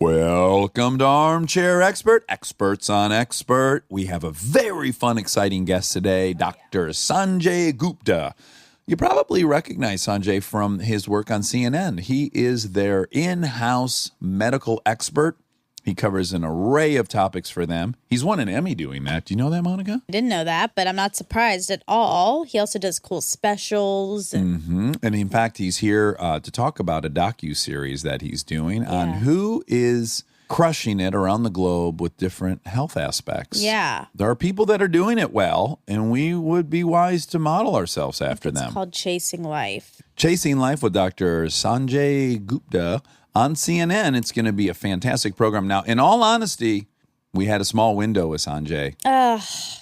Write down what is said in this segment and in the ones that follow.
Welcome to Armchair Expert, Experts on Expert. We have a very fun, exciting guest today, Dr. Sanjay Gupta. You probably recognize Sanjay from his work on CNN. He is their in-house medical expert. He covers an array of topics for them. He's won an Emmy doing that. Do you know that, Monica? I didn't know that, but I'm not surprised at all. He also does cool specials. And in fact, he's here to talk about a docuseries that he's doing on who is crushing it around the globe with different health aspects. Yeah. There are people that are doing it well, and we would be wise to model ourselves after them. It's called Chasing Life. Chasing Life with Dr. Sanjay Gupta on CNN. It's going to be a fantastic program. Now, in all honesty, we had a small window with Sanjay.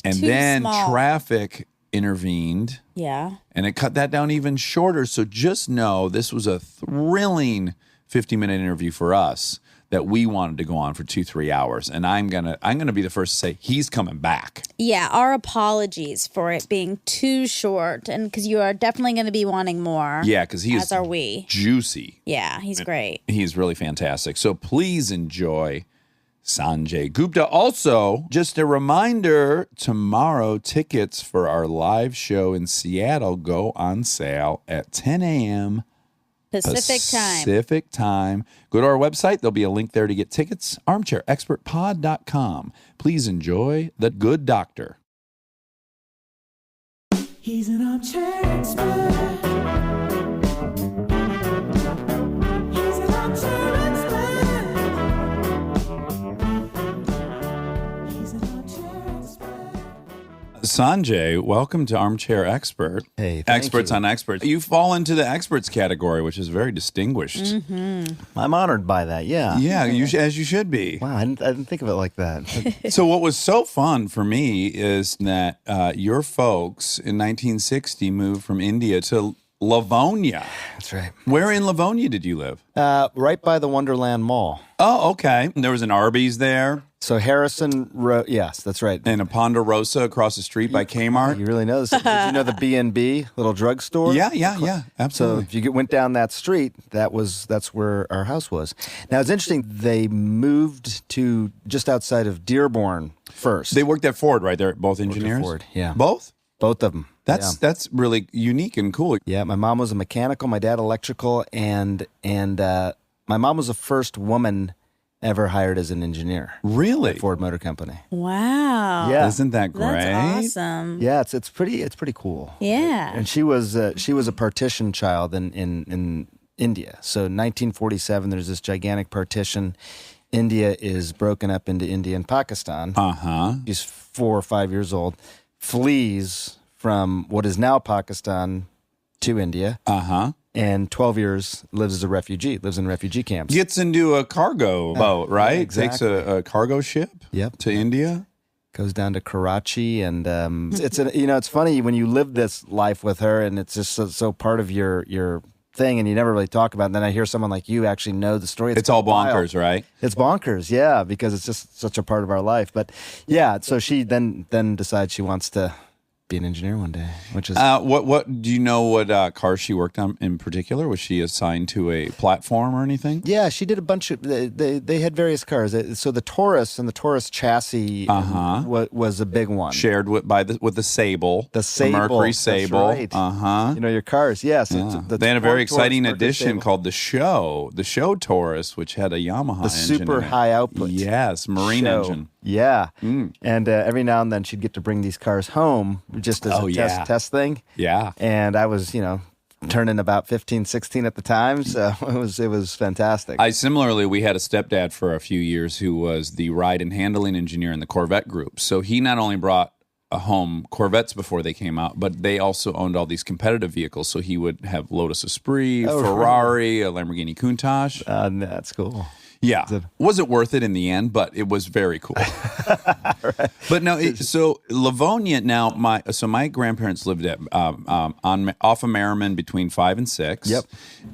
And then small. traffic intervened. Yeah. And it cut that down even shorter. So just know this was a thrilling 50-minute interview for us that we wanted to go on for 2-3 hours. And I'm gonna be the first to say he's coming back. Yeah, our apologies for it being too short, and because you are definitely going to be wanting more. Yeah, because he is as are we. Juicy. Yeah, he's great. He's really fantastic. So please enjoy Sanjay Gupta. Also, just a reminder, tomorrow tickets for our live show in Seattle go on sale at 10 a.m. Pacific time. Go to our website. There'll be a link there to get tickets. ArmchairExpertPod.com. Please enjoy The Good Doctor. He's an armchair expert. He's an armchair expert. He's an armchair expert. Sanjay, welcome to Armchair Expert. Hey, thank Experts you. on Experts. You fall into the experts category, which is very distinguished. I'm honored by that, yeah. Yeah, as you should be. Wow, I didn't think of it like that. So what was so fun for me is that your folks in 1960 moved from India to Livonia. That's right. Where in Livonia did you live? Right by the Wonderland Mall. Oh, okay. There was an Arby's there So Harrison Road, yes, that's right. and a Ponderosa across the street by Kmart. You really know this. Did you know the B&B, little drugstore? Yeah, So absolutely. if you went down that street, that's where our house was. Now, it's interesting. They moved to just outside of Dearborn first. They worked at Ford, right? They're both Worked at engineers? Ford, yeah. Both? Both of them. That's really unique and cool. Yeah, my mom was a mechanical, my dad electrical, and my mom was the first woman ever hired as an engineer. Really? At Ford Motor Company. Wow. Yeah. Isn't that great? That's awesome. Yeah, it's pretty cool. Yeah. And she was a partition child in India. So 1947, there's this gigantic partition. India is broken up into India and Pakistan. Uh-huh. She's 4 or 5 years old, flees from what is now Pakistan to India. Uh-huh. And 12 years lives as a refugee, lives in refugee camps. Gets into a cargo boat, right? yeah, exactly. Takes a cargo ship to India. Goes down to Karachi, and it's funny when you live this life with her, and it's just so part of your thing, and you never really talk about it. And then I hear someone like you actually know the story. It's all wild. bonkers, right? It's bonkers, yeah, because it's just such a part of our life. But yeah, so she then decides she wants to be an engineer one day, which is what do you know what car she worked on in particular? Was she assigned to a platform or anything? yeah, she did a bunch of they had various cars. So the Taurus and the Taurus chassis was a big one. Shared with the Sable, The Sable, Mercury that's Sable. right. Uh-huh. You know your cars, yes. Yeah. They had a very exciting addition called the Show Taurus, which had a Yamaha the engine super in it. high output. Yes, marine Show. engine. Yeah, and every now and then she'd get to bring these cars home just as a test thing. Yeah. And I was, turning about 15, 16 at the time, so it was fantastic. We had a stepdad for a few years who was the ride and handling engineer in the Corvette group. So he not only brought home Corvettes before they came out, but they also owned all these competitive vehicles. So he would have Lotus Esprit, Ferrari, a Lamborghini Countach. That's cool. Yeah. Wasn't worth it in the end, but it was very cool. Right. But no, so Livonia now, my grandparents lived at off of Merriman between 5 and 6. Yep.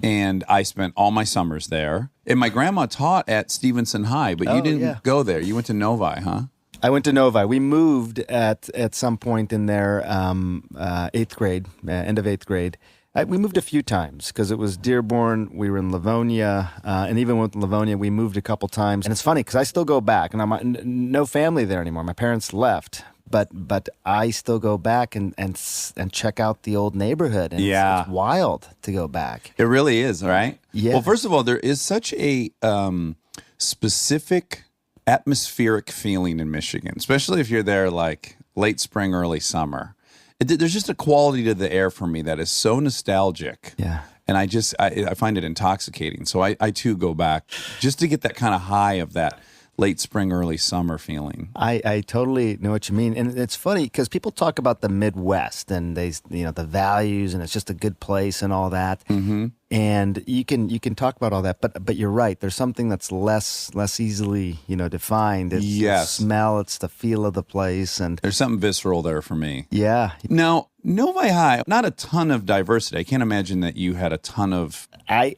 And I spent all my summers there. And my grandma taught at Stevenson High, but you didn't go there. You went to Novi, huh? I went to Novi. We moved at some point in there, 8th grade, end of 8th grade. We moved a few times because it was Dearborn. We were in Livonia, and even with Livonia, we moved a couple times. And it's funny because I still go back, and I'm no family there anymore. My parents left, but I still go back and check out the old neighborhood. And it's wild to go back. It really is, right? Yeah. Well, first of all, there is such a specific atmospheric feeling in Michigan, especially if you're there like late spring, early summer. There's just a quality to the air for me that is so nostalgic. Yeah. And I find it intoxicating. So I too go back just to get that kind of high of that late spring, early summer feeling. I totally know what you mean. And it's funny because people talk about the Midwest and the values and it's just a good place and all that. Mm-hmm. And you can talk about all that, but you're right. There's something that's less easily, defined. It's the smell, it's the feel of the place. And there's something visceral there for me. Yeah. Now, Novi High, not a ton of diversity. I can't imagine that you had a ton of... I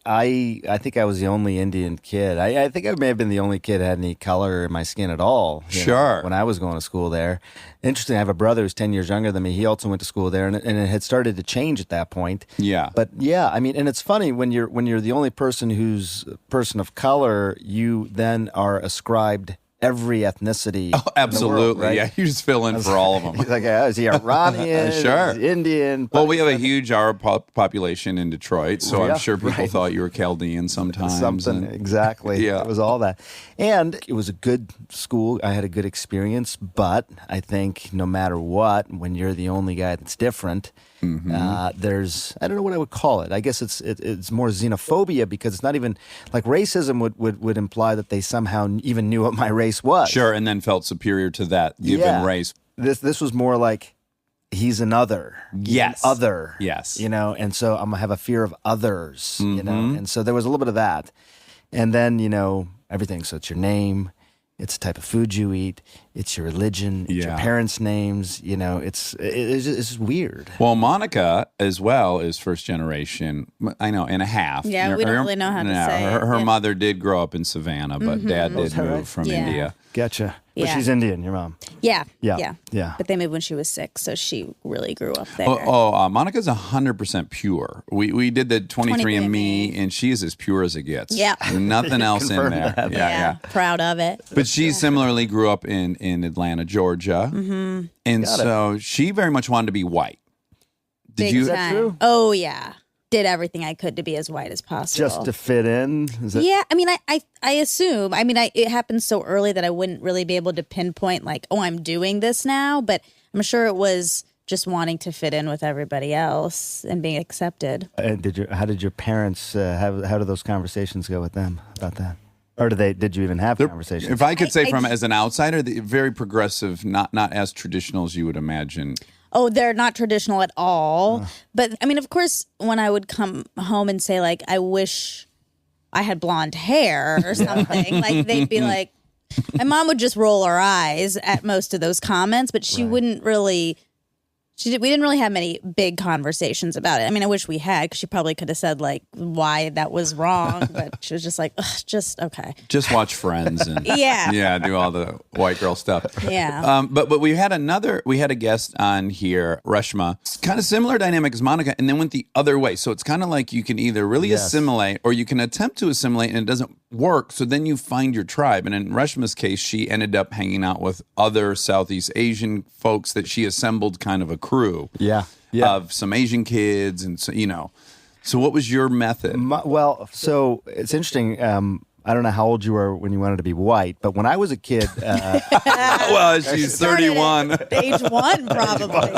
think I was the only Indian kid. I think I may have been the only kid that had any color in my skin at all. Sure. When I was going to school there. Interesting, I have a brother who's 10 years younger than me. He also went to school there, and it had started to change at that point. Yeah. But yeah, I mean, and it's funny, when you're the only person who's a person of color, you then are ascribed every ethnicity. Oh, absolutely. In the world, right? Yeah, you just fill in for all of them. He's like, is he Iranian? Sure. Is he Indian? Well, we have a huge Arab population in Detroit, so Yeah, I'm sure people right. thought you were Chaldean sometimes. Something, exactly. Yeah. It was all that. And it was a good school. I had a good experience, but I think no matter what, when you're the only guy that's different, there's, I don't know what I would call it. I guess it's more xenophobia, because it's not even, like, racism would imply that they somehow even knew what my race was. Sure, and then felt superior to that given race. This was more like, he's an other. Yes. An other. Yes. And so I'm going to have a fear of others, and so there was a little bit of that. And then, everything. So it's your name, it's the type of food you eat, it's your religion, it's your parents' names, it's just weird. Well, Monica as well is first generation, I know, and a half. Yeah, we don't really know how to say it. Her mother did grow up in Savannah, but dad did move from India. Gotcha. But Yeah. she's Indian, your mom. Yeah. Yeah. But they moved when she was 6, so she really grew up there. Monica's 100% pure. We did the 23andMe, and she is as pure as it gets. Yeah. Nothing else in Confirm there. that. Yeah. Proud of it. But she similarly grew up in Atlanta, Georgia. Mm-hmm. And so she very much wanted to be white. Did you? Is that true? Oh, yeah. Did everything I could to be as white as possible. Just to fit in? Yeah, I mean, I assume. I mean, it happened so early that I wouldn't really be able to pinpoint, like, oh, I'm doing this now. But I'm sure it was just wanting to fit in with everybody else and being accepted. How did your parents, how did those conversations go with them about that? Or did you even have conversations? If I could say as an outsider, very progressive, not as traditional as you would imagine. Oh, they're not traditional at all. But I mean, of course, when I would come home and say, like, I wish I had blonde hair or something, like, they'd be like, my mom would just roll her eyes at most of those comments, but she wouldn't really. We didn't really have many big conversations about it. I mean, I wish we had, because she probably could have said, like, why that was wrong, but she was just like, just okay. Just watch Friends and do all the white girl stuff. Yeah. But we had a guest on here, Reshma. It's kind of similar dynamic as Monica, and then went the other way. So it's kind of like you can either really assimilate, or you can attempt to assimilate and it doesn't work. So then you find your tribe. And in Reshma's case, she ended up hanging out with other Southeast Asian folks that she assembled kind of a crew of some Asian kids. And so, so what was your method? So it's interesting. I don't know how old you were when you wanted to be white, but when I was a kid, well, she's 31. Age 1, probably.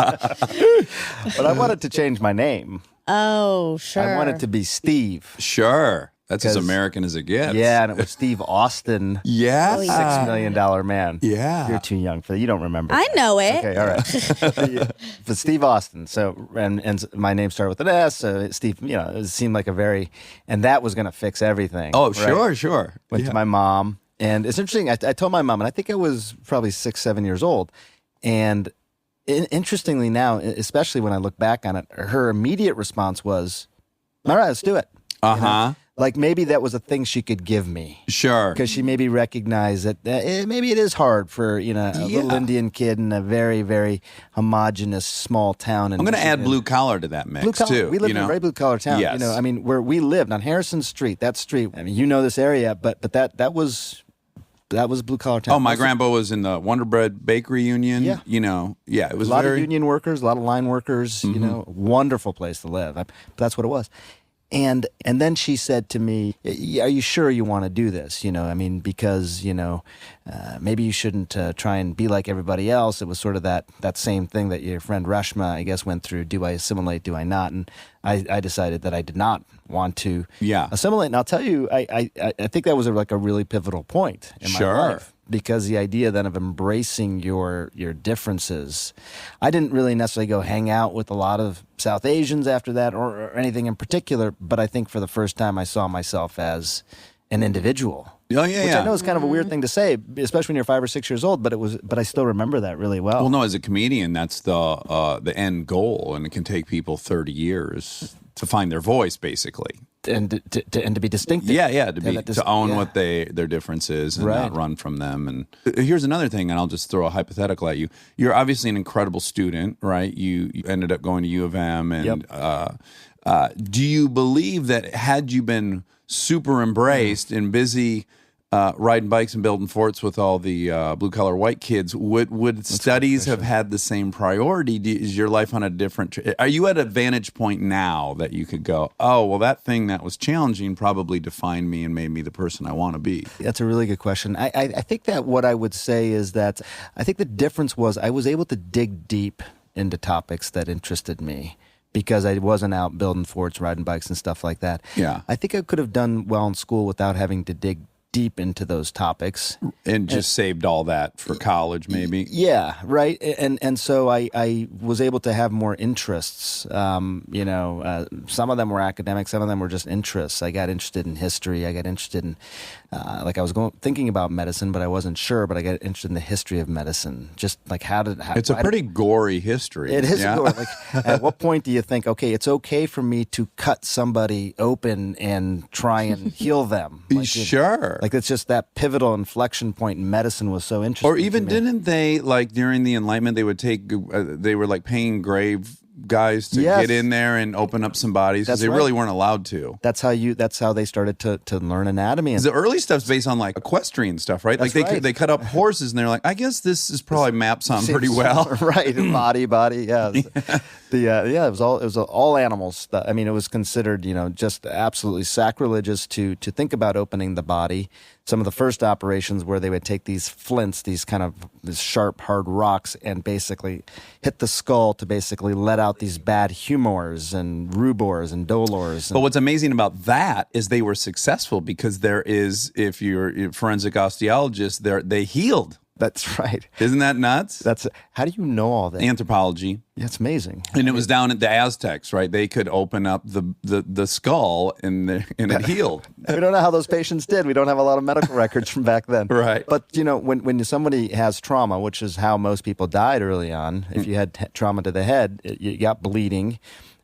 But I wanted to change my name. Oh, sure. I wanted to be Steve. Sure. That's as American as it gets. Yeah, and it was Steve Austin. Yeah. $6 million man. Yeah. You're too young for that. You don't remember. I know it. Okay, all right. But Steve Austin. So, and my name started with an S. So Steve, it seemed like and that was going to fix everything. Oh, right? sure. Went to my mom. And it's interesting. I told my mom, and I think I was probably 6, 7 years old. And interestingly now, especially when I look back on it, her immediate response was, all right, let's do it. Like maybe that was a thing she could give me. Sure. Because she maybe recognized that maybe it is hard for, a little Indian kid in a very, very homogenous small town. I'm going to add blue collar to that mix, too. We live in a very blue collar town. Yes. Where we lived on Harrison Street, that street, this area, but that was blue collar town. Oh, my grandpa was in the Wonder Bread Bakery Union. Yeah. It was a lot of union workers, a lot of line workers, wonderful place to live. But that's what it was. And then she said to me, "Are you sure you want to do this? Because maybe you shouldn't try and be like everybody else." It was sort of that same thing that your friend Reshma, I guess, went through. Do I assimilate? Do I not? And I decided that I did not want to assimilate. And I'll tell you, I think that was a really pivotal point in my life. Because the idea then of embracing your differences, I didn't really necessarily go hang out with a lot of South Asians after that or anything in particular, but I think for the first time I saw myself as an individual. Oh, yeah, Which I know is kind of a weird thing to say, especially when you're 5 or 6 years old, but I still remember that really well. Well, no, as a comedian, that's the end goal, and it can take people 30 years to find their voice, basically. And to be distinctive. To own what their difference is and not run from them. And here's another thing, and I'll just throw a hypothetical at you. You're obviously an incredible student, right? You ended up going to U of M, and do you believe that had you been super embraced and busy riding bikes and building forts with all the blue-collar white kids, would studies have had the same priority? Is your life on a different... Are you at a vantage point now that you could go, oh, well, that thing that was challenging probably defined me and made me the person I want to be? That's a really good question. I think that what I would say is that I think the difference was I was able to dig deep into topics that interested me, because I wasn't out building forts, riding bikes and stuff like that. Yeah. I think I could have done well in school without having to dig deep into those topics. And just saved all that for college, maybe? Yeah, right. And so I was able to have more interests. Some of them were academic, some of them were just interests. I got interested in history. I got interested in, I was thinking about medicine, but I wasn't sure, but I got interested in the history of medicine. Just like it's a pretty gory history. It is gory. Like, at what point do you think, okay, it's okay for me to cut somebody open and try and heal them? Like, sure. Like it's just that pivotal inflection point in medicine was so interesting. Or even didn't they, like during the Enlightenment, they would they were like paying grave guys to get in there and open up some bodies because they really weren't allowed to. That's how they started to learn anatomy. The early stuff's based on like equestrian stuff, right? That's like they cut up horses and they're like, I guess this is probably maps on pretty well. Right. Body, yeah. It was all animals. I mean, it was considered, just absolutely sacrilegious to think about opening the body. Some of the first operations where they would take these flints, these sharp, hard rocks, and basically hit the skull to basically let out these bad humors and rubors and dolors. But what's amazing about that is they were successful because there is, if you're a forensic osteologist, they healed. That's right. Isn't that nuts? How do you know all that? Anthropology. Yeah, it's amazing. And it was down at the Aztecs, right? They could open up the skull and it healed. We don't know how those patients did. We don't have a lot of medical records from back then. Right. But, when somebody has trauma, which is how most people died early on, if you had trauma to the head, you got bleeding.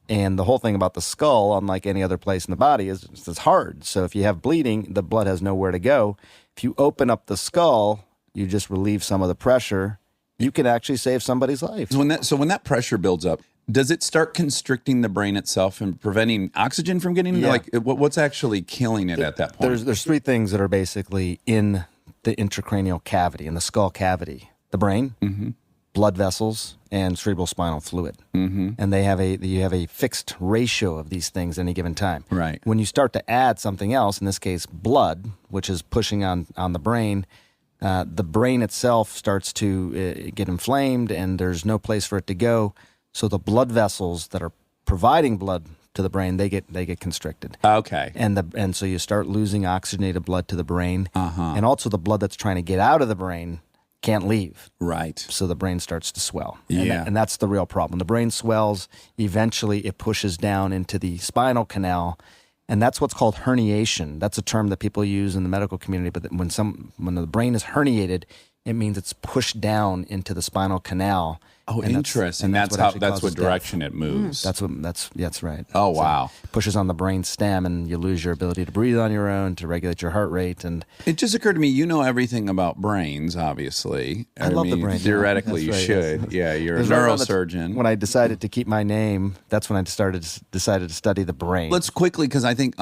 And the whole thing about the skull, unlike any other place in the body, is it's hard. So if you have bleeding, the blood has nowhere to go. If you open up the skull, you just relieve some of the pressure, you can actually save somebody's life. So when that pressure builds up, does it start constricting the brain itself and preventing oxygen from getting into? Like, what's actually killing it at that point? There's three things that are basically in the intracranial cavity, in the skull cavity: the brain, blood vessels, and cerebral spinal fluid. And you have a fixed ratio of these things at any given time. Right. When you start to add something else, in this case blood, which is pushing on the brain, the brain itself starts to get inflamed, and there's no place for it to go. So the blood vessels that are providing blood to the brain, they get constricted. Okay. And so you start losing oxygenated blood to the brain, and also the blood that's trying to get out of the brain can't leave. Right. So the brain starts to swell. Yeah. And that's the real problem. The brain swells. Eventually, it pushes down into the spinal canal. And that's what's called herniation. That's a term that people use in the medical community. But when the brain is herniated, it means it's pushed down into the spinal canal. Oh, And interesting. That's what actually what causes direction death. it moves. That's right. Oh, wow. Pushes on the brain stem, and you lose your ability to breathe on your own, to regulate your heart rate, and It just occurred to me, you know everything about brains, obviously. I love the brain, yeah. Theoretically, you That's should. right. Yeah, you're a It was right around neurosurgeon. when I decided to keep my name, that's when I decided to study the brain. Let's quickly, because I think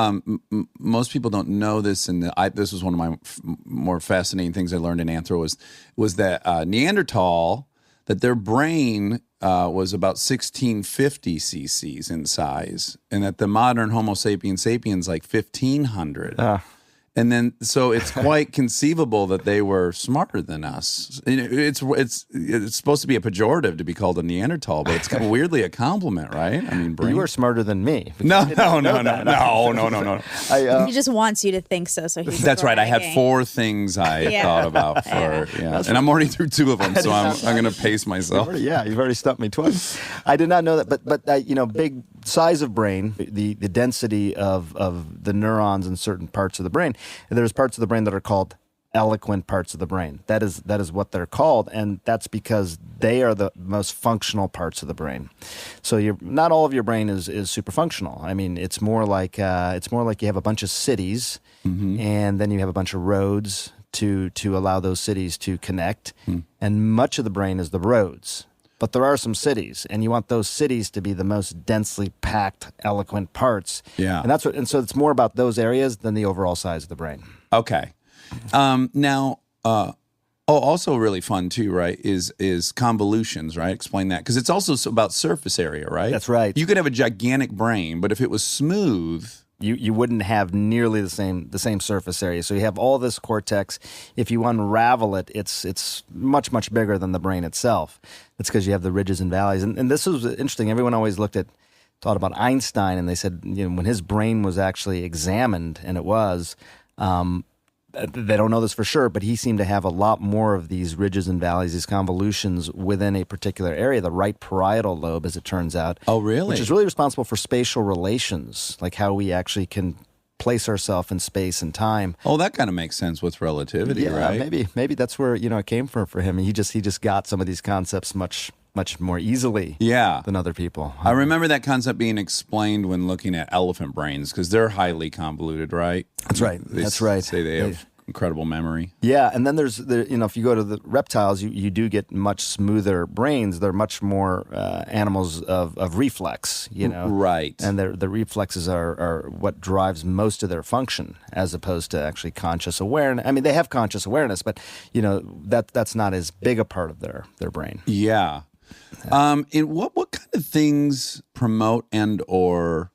most people don't know this, and this was one of my more fascinating things I learned in anthro was that Neanderthal, that their brain was about 1650 cc's in size, and that the modern Homo sapiens like 1500. And then, so it's quite conceivable that they were smarter than us. It's supposed to be a pejorative to be called a Neanderthal, but it's kind of weirdly a compliment, right? I mean, you were smarter than me. No. He just wants you to think so. So he's That's right. I had bragging. 4 things I thought about for, and I'm already through 2 of them, so I'm going to pace myself. You've already stumped me twice. I did not know that, but big size of brain, the density of the neurons in certain parts of the brain. There's parts of the brain that are called eloquent parts of the brain. That is what they're called, and that's because they are the most functional parts of the brain. So not all of your brain is super functional. I mean, it's more like you have a bunch of cities, and then you have a bunch of roads to allow those cities to connect, and much of the brain is the roads. But there are some cities, and you want those cities to be the most densely packed, eloquent parts. Yeah. And so it's more about those areas than the overall size of the brain. Okay. Now, also really fun too, right, is convolutions, right? Explain that. Because it's also about surface area, right? That's right. You could have a gigantic brain, but if it was smooth... You wouldn't have nearly the same surface area. So you have all this cortex. If you unravel it, it's much, much bigger than the brain itself. That's because you have the ridges and valleys. And this was interesting. Everyone always thought about Einstein, and they said, when his brain was actually examined, and it was, they don't know this for sure, but he seemed to have a lot more of these ridges and valleys, these convolutions within a particular area, the right parietal lobe, as it turns out. Oh, really? Which is really responsible for spatial relations, like how we actually can place ourselves in space and time. Oh, that kind of makes sense with relativity, right? Maybe that's where it came from for him. He just got some of these concepts much more easily than other people. I remember that concept being explained when looking at elephant brains, because they're highly convoluted, right? That's right. That's right. Say they have incredible memory. Yeah, and then there's if you go to the reptiles, you do get much smoother brains. They're much more animals of reflex, Right. And the reflexes are what drives most of their function, as opposed to actually conscious awareness. I mean, they have conscious awareness, but that's not as big a part of their brain. Yeah. And what kind of things promote and or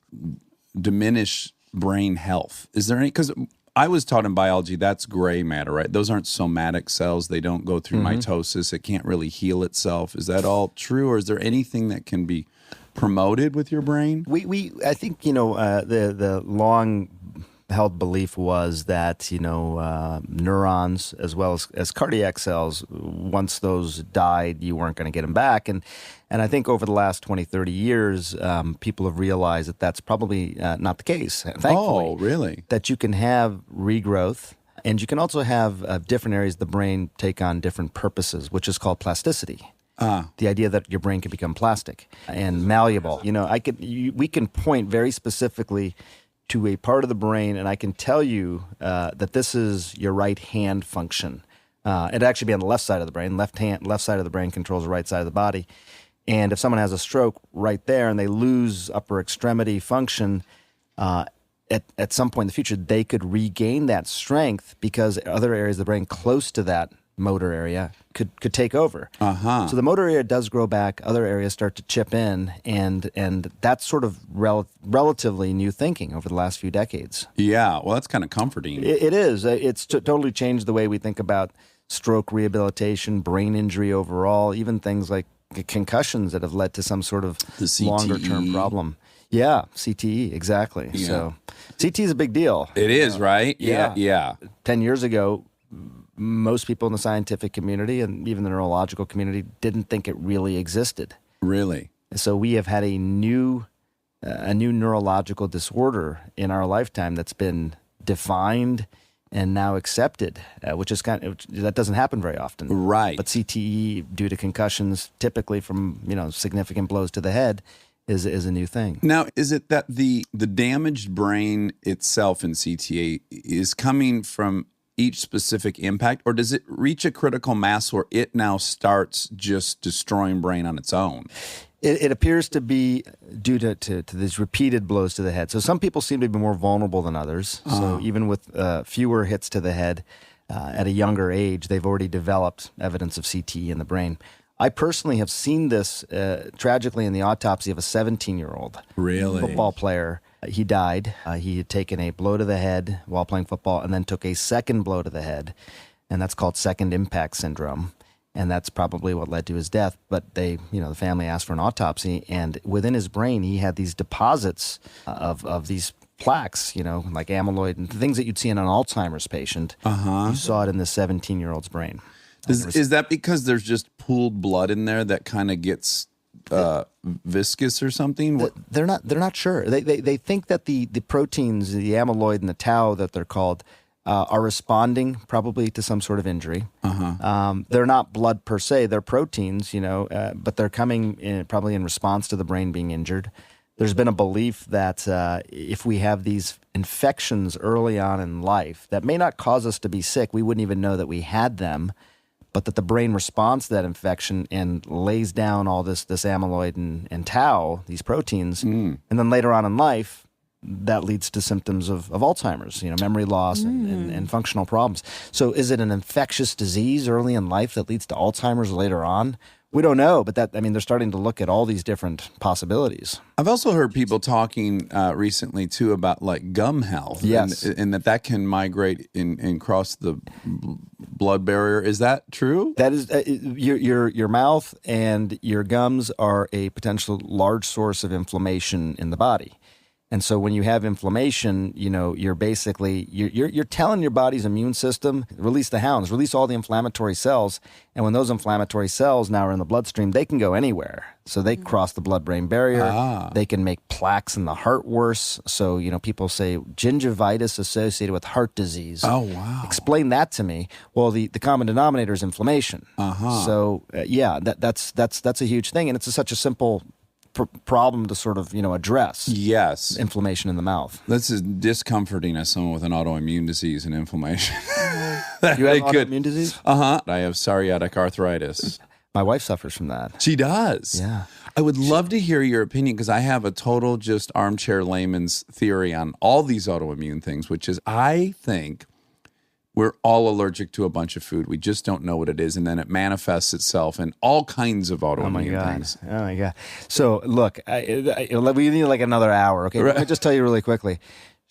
diminish brain health? Is there any? Because I was taught in biology that's gray matter, right? Those aren't somatic cells. They don't go through mitosis. It can't really heal itself. Is that all true, or is there anything that can be promoted with your brain? I think the long held belief was that neurons as well as cardiac cells, once those died, you weren't going to get them back, and I think over the last 20, 30 years, people have realized that that's probably not the case, thankfully. Oh, really? That you can have regrowth, and you can also have different areas of the brain take on different purposes, which is called plasticity. The idea that your brain can become plastic and malleable. We can point very specifically to a part of the brain, and I can tell you that this is your right hand function. It'd actually be on the left side of the brain. Left side of the brain controls the right side of the body. And if someone has a stroke right there and they lose upper extremity function, at some point in the future, they could regain that strength because other areas of the brain close to that motor area could take over. So the motor area does grow back, other areas start to chip in, and that's sort of relatively new thinking over the last few decades. Yeah, well, that's kind of comforting. It is. It's totally changed the way we think about stroke rehabilitation, brain injury overall, even things like concussions that have led to some sort of longer-term problem. Yeah, CTE, exactly. Yeah. So CTE is a big deal. It is, right? Yeah. Yeah. 10 years ago, most people in the scientific community and even the neurological community didn't think it really existed. Really? So we have had a new neurological disorder in our lifetime that's been defined and now accepted, which is that doesn't happen very often. Right. But CTE, due to concussions, typically from significant blows to the head, is a new thing. Now, is it that the damaged brain itself in CTA is coming from each specific impact, or does it reach a critical mass where it now starts just destroying brain on its own? It appears to be due to these repeated blows to the head. So some people seem to be more vulnerable than others. So even with fewer hits to the head at a younger age, they've already developed evidence of CTE in the brain. I personally have seen this tragically in the autopsy of a 17-year-old football player. He died. He had taken a blow to the head while playing football and then took a second blow to the head, and that's called second impact syndrome. And that's probably what led to his death. But the family asked for an autopsy, and within his brain, he had these deposits of these plaques, like amyloid and things that you'd see in an Alzheimer's patient. You saw it in the 17-year-old's brain. Is that because there's just pooled blood in there that kind of gets viscous or something? They're not sure. They think that the proteins, the amyloid and the tau that they're called, are responding probably to some sort of injury. They're not blood per se; they're proteins, but they're coming probably in response to the brain being injured. There's been a belief that if we have these infections early on in life that may not cause us to be sick, we wouldn't even know that we had them, but that the brain responds to that infection and lays down all this amyloid and tau, these proteins, and then later on in life, that leads to symptoms of Alzheimer's, memory loss and functional problems. So is it an infectious disease early in life that leads to Alzheimer's later on? We don't know, but they're starting to look at all these different possibilities. I've also heard people talking recently too about like gum health, yes, and that can migrate and cross the blood barrier. Is that true? That is your mouth and your gums are a potential large source of inflammation in the body. And so when you have inflammation, you're basically you're telling your body's immune system, release the hounds, release all the inflammatory cells. And when those inflammatory cells now are in the bloodstream, they can go anywhere. So they cross the blood-brain barrier. They can make plaques in the heart worse. So, people say gingivitis associated with heart disease. Oh, wow. Explain that to me. Well, the common denominator is inflammation. So, that's a huge thing. And it's such a simple problem to sort of, address. Yes. Inflammation in the mouth. This is discomforting as someone with an autoimmune disease and inflammation. You have autoimmune disease? I have psoriatic arthritis. My wife suffers from that. She does. Yeah. I would love to hear your opinion because I have a total just armchair layman's theory on all these autoimmune things, which is I think we're all allergic to a bunch of food. We just don't know what it is. And then it manifests itself in all kinds of autoimmune things. Oh, my God. So, look, we need like another hour. Okay. Let me just tell you really quickly.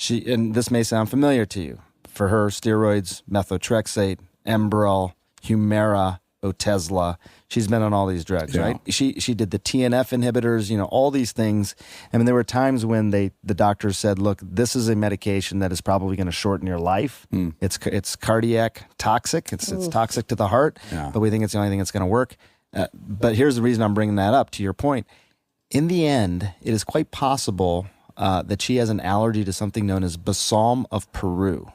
And this may sound familiar to you. For her, steroids, methotrexate, Enbrel, Humira, Otezla. She's been on all these drugs, right? She did the TNF inhibitors, all these things. I mean, there were times when the doctors said, look, this is a medication that is probably going to shorten your life. It's cardiac toxic. It's toxic to the heart, but we think it's the only thing that's going to work. But here's the reason I'm bringing that up, to your point. In the end, it is quite possible that she has an allergy to something known as balsam of Peru,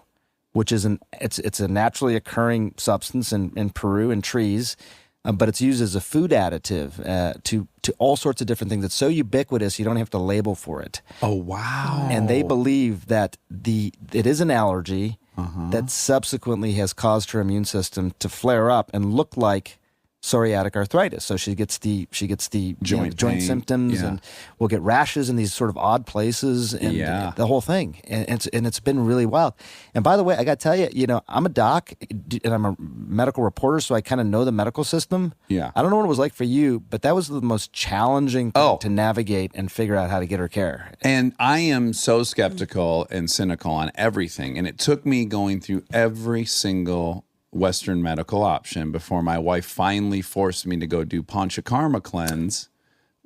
which is it's a naturally occurring substance in Peru in trees, but it's used as a food additive to all sorts of different things. It's so ubiquitous you don't have to label for it. Oh, wow. And they believe that it is an allergy that subsequently has caused her immune system to flare up and look like psoriatic arthritis. So she gets the joint symptoms and will get rashes in these sort of odd places and the whole thing. And it's been really wild. And by the way, I got to tell you, I'm a doc and I'm a medical reporter, so I kind of know the medical system. Yeah. I don't know what it was like for you, but that was the most challenging thing to navigate and figure out how to get her care. And I am so skeptical and cynical on everything. And it took me going through every single Western medical option before my wife finally forced me to go do Panchakarma cleanse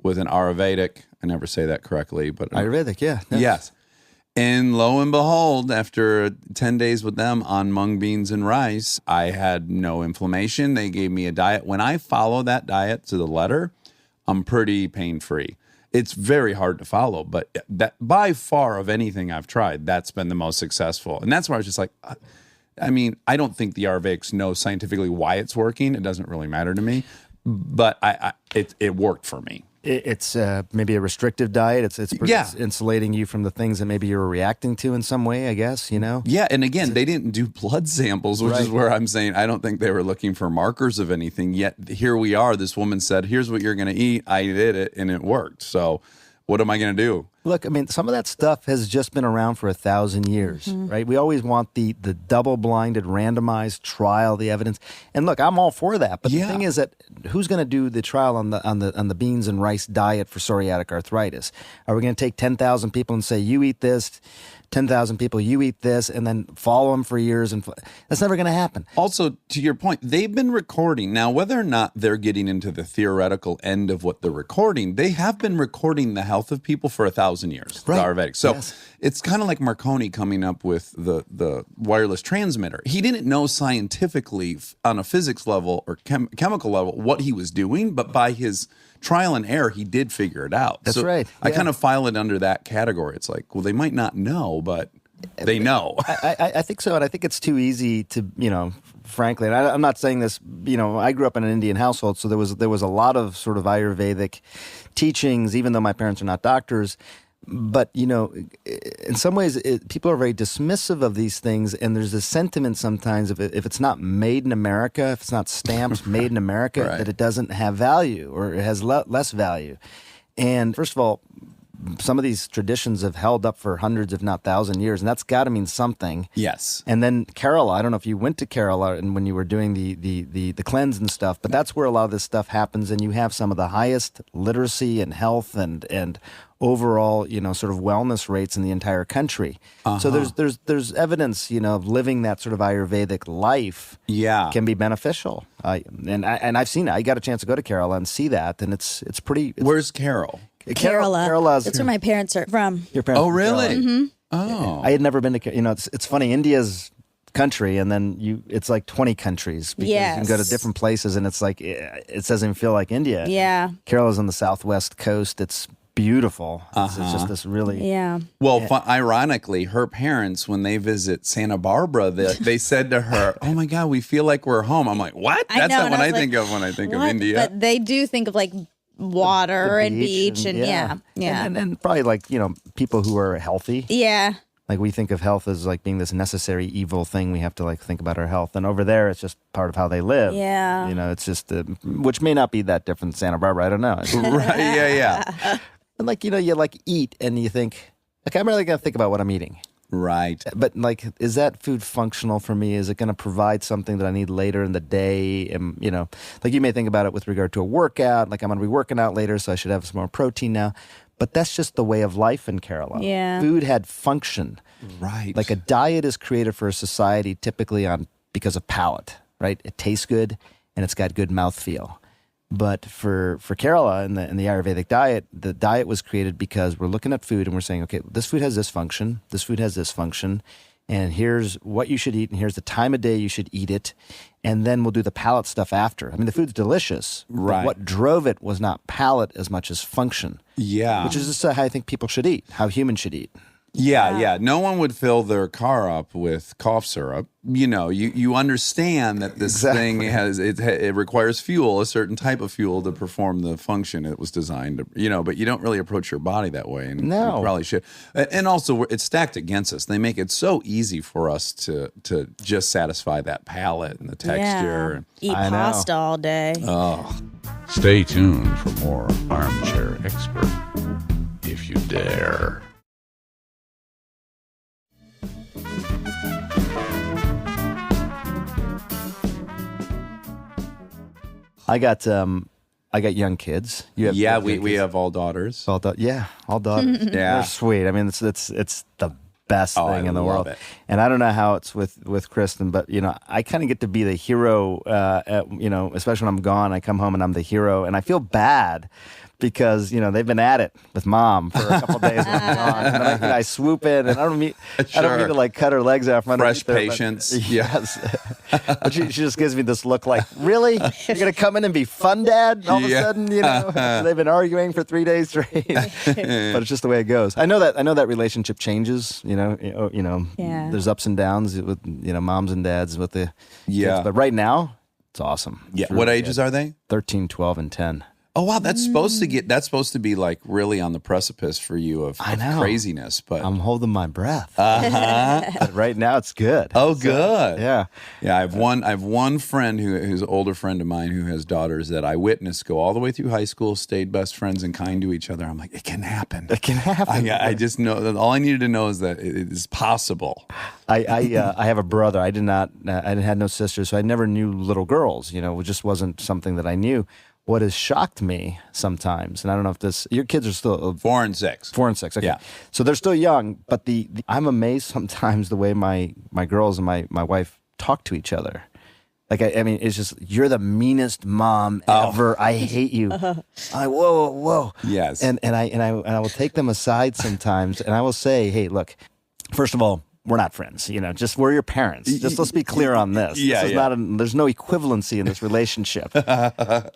with an Ayurvedic. I never say that correctly, but Ayurvedic, yeah. Yes. And lo and behold, after 10 days with them on mung beans and rice, I had no inflammation. They gave me a diet. When I follow that diet to the letter, I'm pretty pain-free. It's very hard to follow, but that by far of anything I've tried, that's been the most successful. And that's where I was just like, I mean, I don't think the Ayurvedics know scientifically why it's working. It doesn't really matter to me, but it worked for me. It's maybe a restrictive diet. It's insulating you from the things that maybe you were reacting to in some way, I guess, you know? Yeah, and again, they didn't do blood samples, which is where I'm saying I don't think they were looking for markers of anything. Yet here we are. This woman said, here's what you're going to eat. I did it, and it worked. So what am I going to do? Look, I mean, some of that stuff has just been around for 1,000 years, right? We always want the double-blinded, randomized trial, the evidence. And look, I'm all for that. But the thing is that who's going to do the trial on the beans and rice diet for psoriatic arthritis? Are we going to take 10,000 people and say, you eat this, 10,000 people, you eat this, and then follow them for years? And that's never going to happen. Also, to your point, they've been recording. Now, whether or not they're getting into the theoretical end of what they're recording, they have been recording the health of people for 1,000 years, the Ayurvedic. So it's kind of like Marconi coming up with the wireless transmitter. He didn't know scientifically on a physics level or chemical level what he was doing, but by his trial and error, he did figure it out. That's right. I kind of file it under that category. It's like, well, they might not know, but they know. I think so, and I think it's too easy to, frankly, and I'm not saying this, I grew up in an Indian household, so there was a lot of sort of Ayurvedic teachings, even though my parents are not doctors. But, in some ways, people are very dismissive of these things, and there's a sentiment sometimes if it's not made in America, if it's not stamped made in America, that it doesn't have value or it has less value. And first of all, some of these traditions have held up for hundreds, if not 1,000 years, and that's got to mean something. Yes. And then Kerala, I don't know if you went to Kerala and when you were doing the cleanse and stuff, but that's where a lot of this stuff happens, and you have some of the highest literacy and health and overall, sort of wellness rates in the entire country. So there's evidence, of living that sort of Ayurvedic life can be beneficial. And I've seen it. I got a chance to go to Kerala and see that, and it's pretty. Where's Kerala? Kerala. That's where my parents are from. Your parents? Oh, really? Mm-hmm. Oh, I had never been to. It's funny. India's country, and then it's like 20 countries because you can go to different places, and it's like it doesn't feel like India. Yeah. Kerala's on the southwest coast. It's beautiful. It's just this really. Yeah. Well, ironically, her parents, when they visit Santa Barbara, they said to her, "Oh my God, we feel like we're home." I'm like, "What?" That's not what I think of when I think of India. But they do think of like water and beach and yeah. And probably like people who are healthy. Yeah. Like we think of health as like being this necessary evil thing. We have to like think about our health, and over there it's just part of how they live. Yeah. It's just which may not be that different in Santa Barbara. I don't know. Right? Yeah. And like you like eat and you think, okay, I'm really gonna think about what I'm eating. Right. But like, is that food functional for me? Is it going to provide something that I need later in the day? And, like you may think about it with regard to a workout, like I'm going to be working out later, so I should have some more protein now. But that's just the way of life in Kerala. Yeah. Food had function. Right. Like a diet is created for a society typically because of palate, right? It tastes good and it's got good mouthfeel. But for Kerala in the Ayurvedic diet, the diet was created because we're looking at food and we're saying, okay, this food has this function, this food has this function, and here's what you should eat, and here's the time of day you should eat it, and then we'll do the palate stuff after. I mean, the food's delicious, right? But what drove it was not palate as much as function. Yeah. Which is just how I think people should eat, how humans should eat. Yeah. No one would fill their car up with cough syrup. You understand that this thing it requires fuel, a certain type of fuel to perform the function it was designed to, but you don't really approach your body that way. And you probably should. And also it's stacked against us. They make it so easy for us to just satisfy that palate and the texture. Eat pasta all day. Oh. Stay tuned for more Armchair Expert, if you dare. I got young kids. You have we have all daughters. All daughters. Yeah. They're sweet. I mean, it's the best thing in the world. It. And I don't know how it's with Kristen, but I kind of get to be the hero. Especially when I'm gone, I come home and I'm the hero, and I feel bad because, they've been at it with mom for a couple of days. And then I swoop in, and I don't mean to like cut her legs off. Fresh patience. Yes. But she just gives me this look like, really? You're going to come in and be fun, Dad? All of a sudden, they've been arguing for 3 days straight. But it's just the way it goes. I know that relationship changes, there's ups and downs with, moms and dads with the kids. But right now, it's awesome. Yeah. It's What really ages good. are they? 13, 12, and 10. Oh wow, that's supposed to be like really on the precipice for you of craziness, but I'm holding my breath. But right now it's good. Oh, good. Yeah. I have one friend who's an older friend of mine who has daughters that I witnessed go all the way through high school, stayed best friends and kind to each other. I'm like, it can happen. It can happen. I just know that all I needed to know is that it is possible. I have a brother. I had no sisters, so I never knew little girls. It just wasn't something that I knew. What has shocked me sometimes, and I don't know if your kids are still 4 and 6. 4 and 6. Okay. Yeah. So they're still young, but I'm amazed sometimes the way my girls and my wife talk to each other. Like, I mean, it's just, you're the meanest mom ever. I hate you. Whoa. Yes. And I will take them aside sometimes, and I will say, hey, look, first of all, we're not friends, just we're your parents. Just let's be clear on this. Yeah, this is there's no equivalency in this relationship.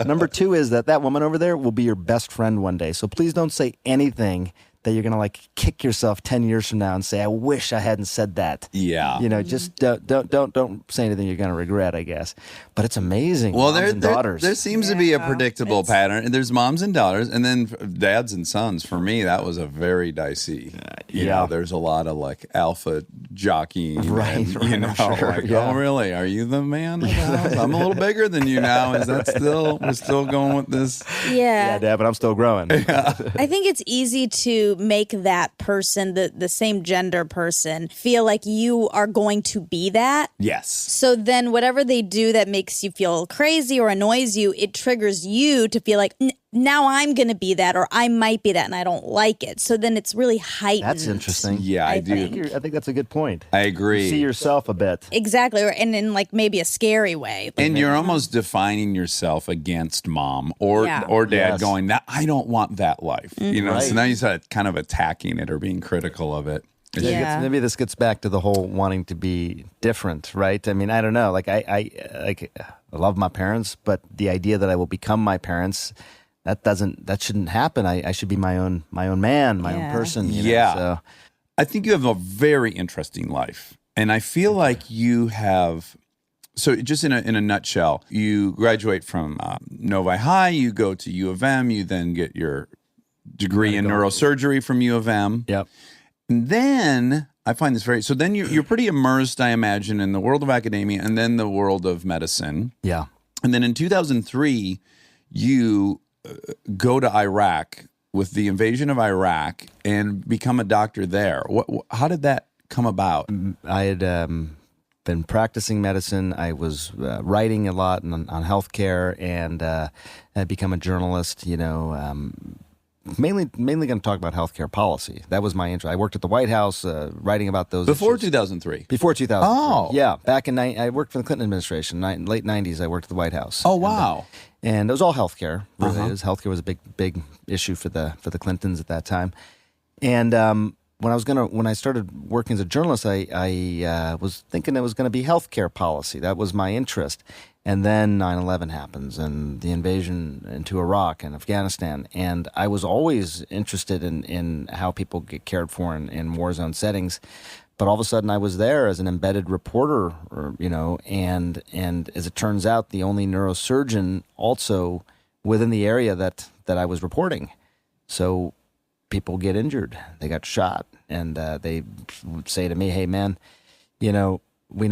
Number 2 is that woman over there will be your best friend one day. So please don't say anything that you're going to like kick yourself 10 years from now and say, I wish I hadn't said that. Yeah. Just don't say anything you're going to regret, I guess. But it's amazing. Well, moms and daughters. there seems to be a predictable pattern. And there's moms and daughters, and then dads and sons. For me, that was a very dicey. There's a lot of like alpha jockeying. Right. Sure, oh, really? Are you the man of the house? I'm a little bigger than you now. Is that we're still going with this? Yeah, Dad, but I'm still growing. I think it's easy to make that person, the same gender person, feel like you are going to be that. Yes. So then whatever they do that makes you feel crazy or annoys you, it triggers you to feel like, now I'm going to be that, or I might be that, and I don't like it. So then it's really heightened. That's interesting. Yeah, I do. I think that's a good point. I agree. You see yourself a bit. Exactly, and in like maybe a scary way. And you're almost defining yourself against mom or dad, Yes. going, I don't want that life. Right. So now you start kind of attacking it or being critical of it. Yeah. Maybe this gets back to the whole wanting to be different, right? I mean, I don't know. Like I love my parents, but the idea that I will become my parents, that shouldn't happen. I should be my own man, my own person. So. I think you have a very interesting life. And I feel like you have, so just in a nutshell, you graduate from Novi High, you go to U of M, you then get your degree in neurosurgery from U of M. Yep. And then I find this so then you're pretty immersed, I imagine, in the world of academia and then the world of medicine. Yeah. And then in 2003, you go to Iraq with the invasion of Iraq and become a doctor there. How did that come about? I had been practicing medicine. I was writing a lot on healthcare, and I'd become a journalist, mainly going to talk about healthcare policy. That was my interest. I worked at the White House writing about those Before issues. 2003? Before 2003. Oh. Yeah. Back in I worked for the Clinton administration. Late 90s, I worked at the White House. Oh, wow. And it was all healthcare. Really, healthcare was a big issue for the Clintons at that time. And when I started working as a journalist, I was thinking it was going to be healthcare policy. That was my interest. And then 9/11 happens, and the invasion into Iraq and Afghanistan. And I was always interested in how people get cared for in war zone settings. But all of a sudden, I was there as an embedded reporter, and as it turns out, the only neurosurgeon also within the area that I was reporting. So people get injured, they got shot, and they would say to me, "Hey, man, we know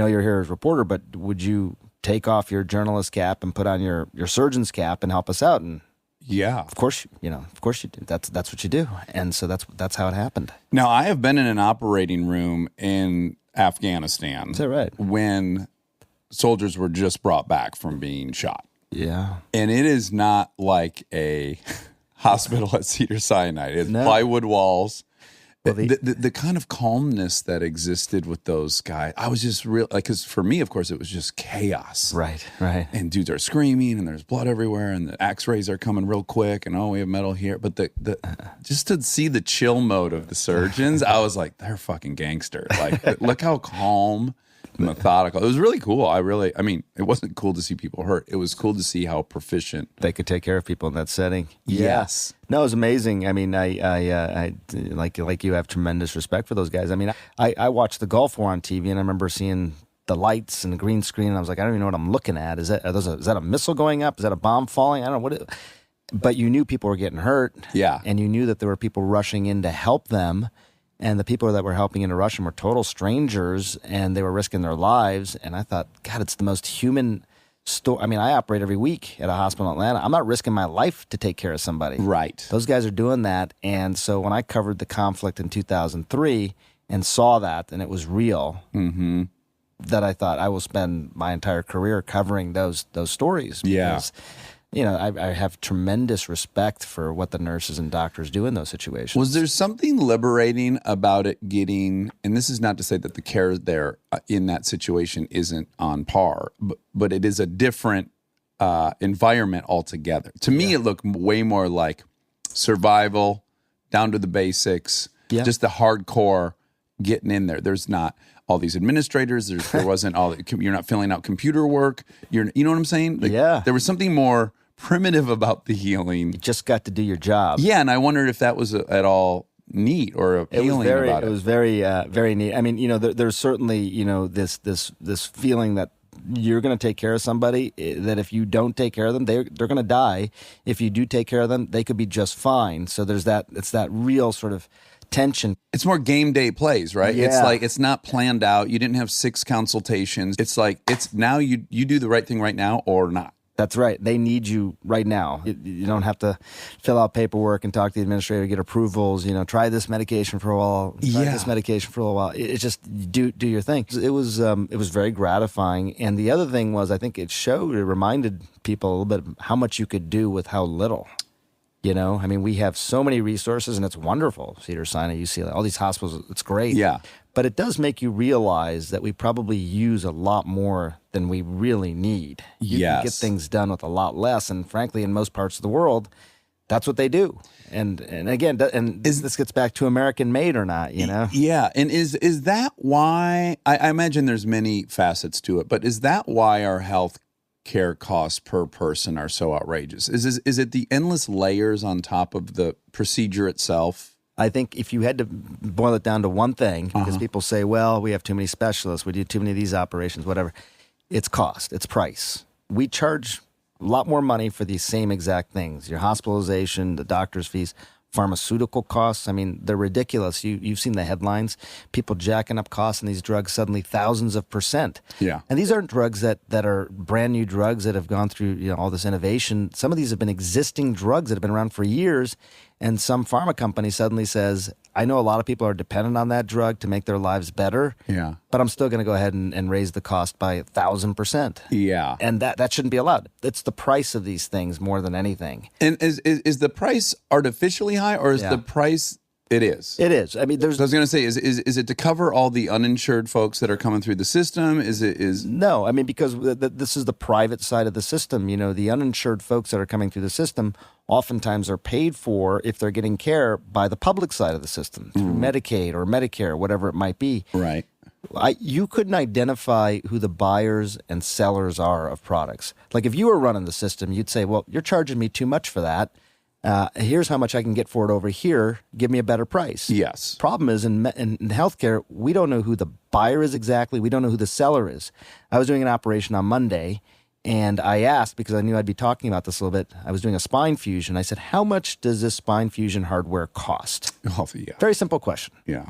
you're here as a reporter, but would you take off your journalist cap and put on your surgeon's cap and help us out?" And yeah, of course you do. That's what you do, and so that's how it happened. Now, I have been in an operating room in Afghanistan. Is that right? When soldiers were just brought back from being shot. Yeah, and it is not like a hospital at Cedar-Sinai. It's No. plywood walls. Well, the kind of calmness that existed with those guys, I was just real, like, because for me, of course, it was just chaos. right. And dudes are screaming, and there's blood everywhere, and the X-rays are coming real quick, and we have metal here. But the just to see the chill mode of the surgeons, I was like, they're fucking gangster. Like, look how calm, methodical. It was really cool. I mean, it wasn't cool to see people hurt. It was cool to see how proficient They could take care of people in that setting. Yes. No, it was amazing. I mean, I like you have tremendous respect for those guys. I mean, I watched the Gulf War on TV, and I remember seeing the lights and the green screen, and I was like, I don't even know what I'm looking at. Is that a missile going up? Is that a bomb falling? I don't know what. But you knew people were getting hurt. Yeah. And you knew that there were people rushing in to help them. And the people that were helping in to rush them were total strangers, and they were risking their lives. And I thought, God, it's the most human story. I mean, I operate every week at a hospital in Atlanta. I'm not risking my life to take care of somebody. Right. Those guys are doing that. And so when I covered the conflict in 2003 and saw that, and it was real, that I thought I will spend my entire career covering those stories. Yeah. Because, you know, I have tremendous respect for what the nurses and doctors do in those situations. Was there something liberating about it getting, and this is not to say that the care there in that situation isn't on par, but it is a different environment altogether. To me, it looked way more like survival, down to the basics, just the hardcore getting in there. There's not all these administrators. There wasn't all. You're not filling out computer work. You know what I'm saying? Like, there was something more primitive about the healing. You just got to do your job. Yeah, and I wondered if that was at all neat or appealing about it. It was very, very neat. I mean, you know, there's certainly, you know, this feeling that you're going to take care of somebody, that if you don't take care of them, they're going to die. If you do take care of them, they could be just fine. So there's that. It's that real sort of tension. It's more game day plays, right? Yeah. It's like, it's not planned out. You didn't have 6 consultations. It's like, it's now you do the right thing right now or not. That's right. They need you right now. You don't have to fill out paperwork and talk to the administrator, get approvals, you know, try this medication for a while, try this medication for a while. It's just do your thing. It was very gratifying. And the other thing was, I think it reminded people a little bit how much you could do with how little. You know, I mean, we have so many resources, and it's wonderful. Cedars-Sinai, UCLA, all these hospitals, it's great. Yeah. But it does make you realize that we probably use a lot more than we really need. You can get things done with a lot less. And frankly, in most parts of the world, that's what they do. And again, this gets back to American made or not, you know? Yeah. And is that why, I imagine there's many facets to it, but is that why our health care costs per person are so outrageous? Is it the endless layers on top of the procedure itself? I think if you had to boil it down to one thing, because people say, well, we have too many specialists, we do too many of these operations, whatever. It's cost, it's price. We charge a lot more money for these same exact things. Your hospitalization, the doctor's fees, pharmaceutical costs. I mean, they're ridiculous. You've seen the headlines. People jacking up costs on these drugs suddenly thousands of %. Yeah. And these aren't drugs that are brand new drugs that have gone through, you know, all this innovation. Some of these have been existing drugs that have been around for years. And some pharma company suddenly says, I know a lot of people are dependent on that drug to make their lives better. Yeah. But I'm still going to go ahead and raise the cost by 1,000%. Yeah. And that shouldn't be allowed. It's the price of these things more than anything. And is the price artificially high, or is the price? It is. It is. I mean, So I was going to say, is it to cover all the uninsured folks that are coming through the system? No, I mean, because this is the private side of the system. You know, the uninsured folks that are coming through the system oftentimes are paid for, if they're getting care, by the public side of the system, through Medicaid or Medicare, whatever it might be. Right. You couldn't identify who the buyers and sellers are of products. Like if you were running the system, you'd say, well, you're charging me too much for that. Here's how much I can get for it over here. Give me a better price. Yes. Problem is in healthcare, we don't know who the buyer is exactly. We don't know who the seller is. I was doing an operation on Monday, and I asked, because I knew I'd be talking about this a little bit, I was doing a spine fusion. I said, how much does this spine fusion hardware cost? Oh, yeah. Very simple question. Yeah.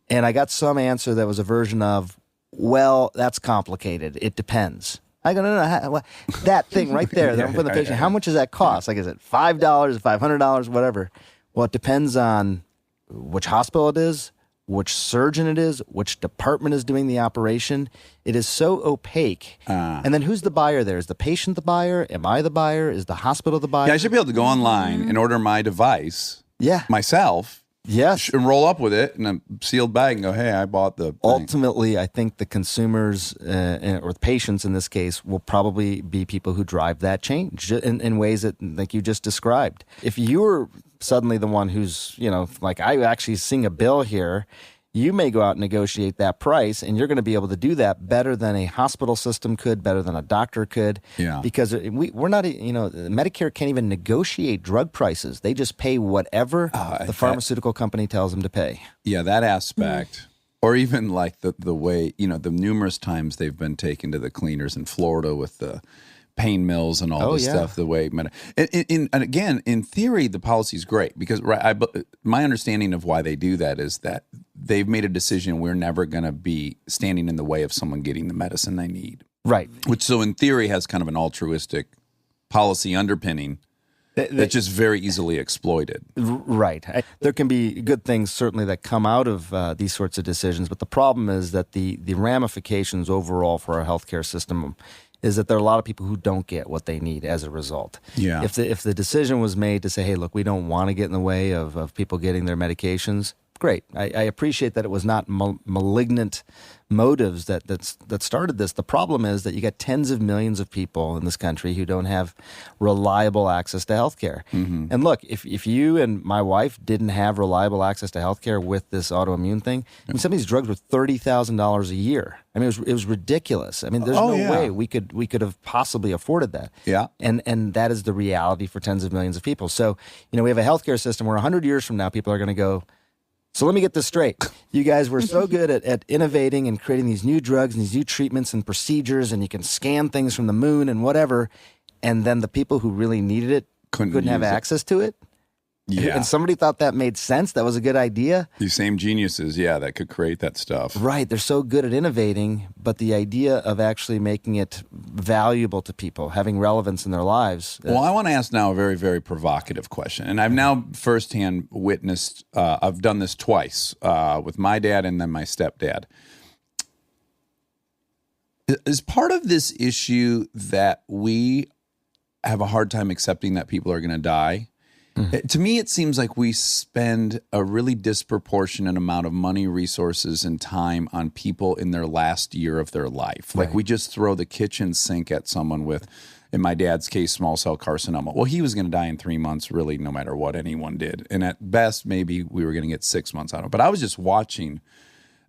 And I got some answer that was a version of, well, that's complicated. It depends. I go, no, that thing right there, that I'm putting the patient, how much does that cost? Like, is it $5, $500, whatever? Well, it depends on which hospital it is, which surgeon it is, which department is doing the operation. It is so opaque. And then who's the buyer there? Is the patient the buyer? Am I the buyer? Is the hospital the buyer? Yeah, I should be able to go online and order my device Yeah. myself Yes. and roll up with it in a sealed bag and go, hey, I bought the thing. Ultimately, I think the consumers or the patients in this case will probably be people who drive that change in ways that, like you just described. If you're suddenly the one who's, like I actually seeing a bill here, you may go out and negotiate that price, and you're going to be able to do that better than a hospital system could, better than a doctor could. Yeah. Because we're not, Medicare can't even negotiate drug prices. They just pay whatever the pharmaceutical company tells them to pay. Yeah, that aspect. Or even like the way, the numerous times they've been taken to the cleaners in Florida with the pain mills and all this stuff, the way, and again, in theory, the policy is great because my understanding of why they do that is that they've made a decision we're never going to be standing in the way of someone getting the medicine they need. Right. Which, so in theory, has kind of an altruistic policy underpinning that's just very easily exploited. Right. There can be good things certainly that come out of these sorts of decisions, but the problem is that the ramifications overall for our healthcare system is that there are a lot of people who don't get what they need as a result. Yeah. If the decision was made to say, hey, look, we don't want to get in the way of people getting their medications, great. I appreciate that it was not malignant motives that started this. The problem is that you got tens of millions of people in this country who don't have reliable access to health care. Mm-hmm. And look, if you and my wife didn't have reliable access to health care with this autoimmune thing, I mean, some of these drugs were $30,000 a year. I mean, it was ridiculous. I mean, there's no way we could have possibly afforded that. Yeah. And that is the reality for tens of millions of people. So, we have a healthcare system where 100 years from now, people are going to go, so let me get this straight. You guys were so good at innovating and creating these new drugs and these new treatments and procedures, and you can scan things from the moon and whatever, and then the people who really needed it couldn't have access to it? Yeah. And somebody thought that made sense, that was a good idea? These same geniuses, that could create that stuff. Right. They're so good at innovating, but the idea of actually making it valuable to people, having relevance in their lives. Well, I want to ask now a very, very provocative question. And I've now firsthand witnessed, I've done this twice with my dad and then my stepdad. Is part of this issue that we have a hard time accepting that people are going to die? Mm-hmm. To me, it seems like we spend a really disproportionate amount of money, resources, and time on people in their last year of their life. Like we just throw the kitchen sink at someone with, in my dad's case, small cell carcinoma. Well, he was going to die in 3 months, really, no matter what anyone did. And at best, maybe we were going to get 6 months out of it. But I was just watching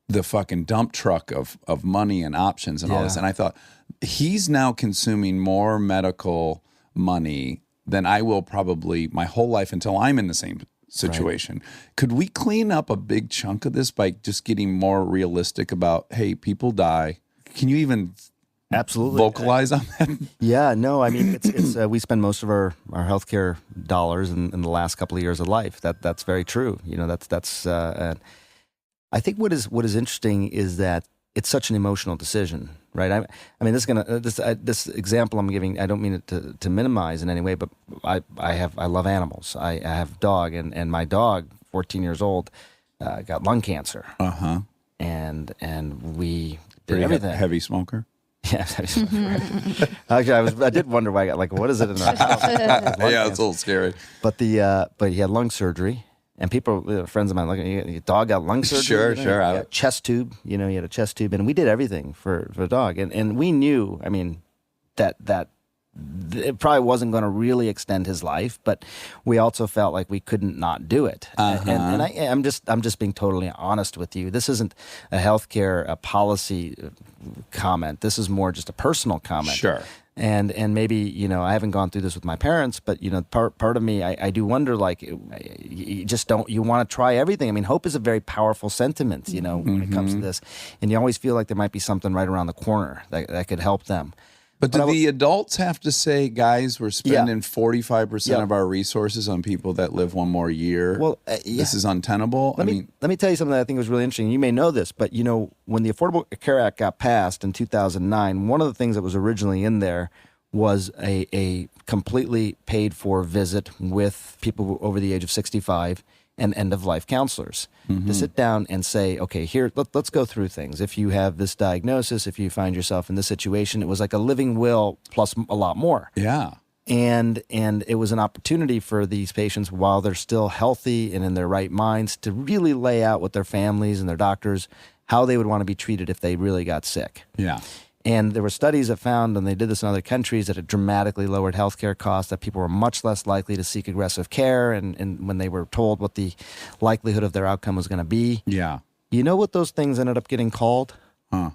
the fucking dump truck of money and options and all this. And I thought, he's now consuming more medical money than I will probably my whole life until I'm in the same situation. Right. Could we clean up a big chunk of this by just getting more realistic about, hey, people die? Can you even absolutely vocalize on that? Yeah, no, I mean, it's we spend most of our healthcare dollars in the last couple of years of life. That's very true. That's I think what is interesting is that it's such an emotional decision, right? I mean, this example I'm giving, I don't mean it to minimize in any way, but I love animals. I have a dog, and my dog, 14 years old, got lung cancer. Uh-huh. And we did everything. Heavy smoker? Yeah, actually, I did wonder why I got what is it in our house? It's a little scary. But he had lung surgery. And people, friends of mine, your dog got lung surgery. Sure. Chest tube, he had a chest tube, and we did everything for the dog. And we knew, I mean, that it probably wasn't going to really extend his life, but we also felt like we couldn't not do it. Uh-huh. And I'm just being totally honest with you. This isn't a healthcare policy comment. This is more just a personal comment. Sure. And maybe, I haven't gone through this with my parents, but, part of me, I do wonder, you want to try everything. I mean, hope is a very powerful sentiment, when it comes to this. And you always feel like there might be something right around the corner that could help them. But do the adults have to say, guys, we're spending 45% of our resources on people that live one more year? Well, this is untenable. Let me tell you something that I think was really interesting. You may know this, but when the Affordable Care Act got passed in 2009, one of the things that was originally in there was a completely paid for visit with people over the age of 65 and end-of-life counselors to sit down and say, okay, here, let's go through things. If you have this diagnosis, if you find yourself in this situation, it was like a living will plus a lot more. Yeah. And it was an opportunity for these patients, while they're still healthy and in their right minds, to really lay out with their families and their doctors how they would want to be treated if they really got sick. Yeah. And there were studies that found, and they did this in other countries, that it dramatically lowered healthcare costs, that people were much less likely to seek aggressive care, and when they were told what the likelihood of their outcome was going to be. Yeah. You know what those things ended up getting called?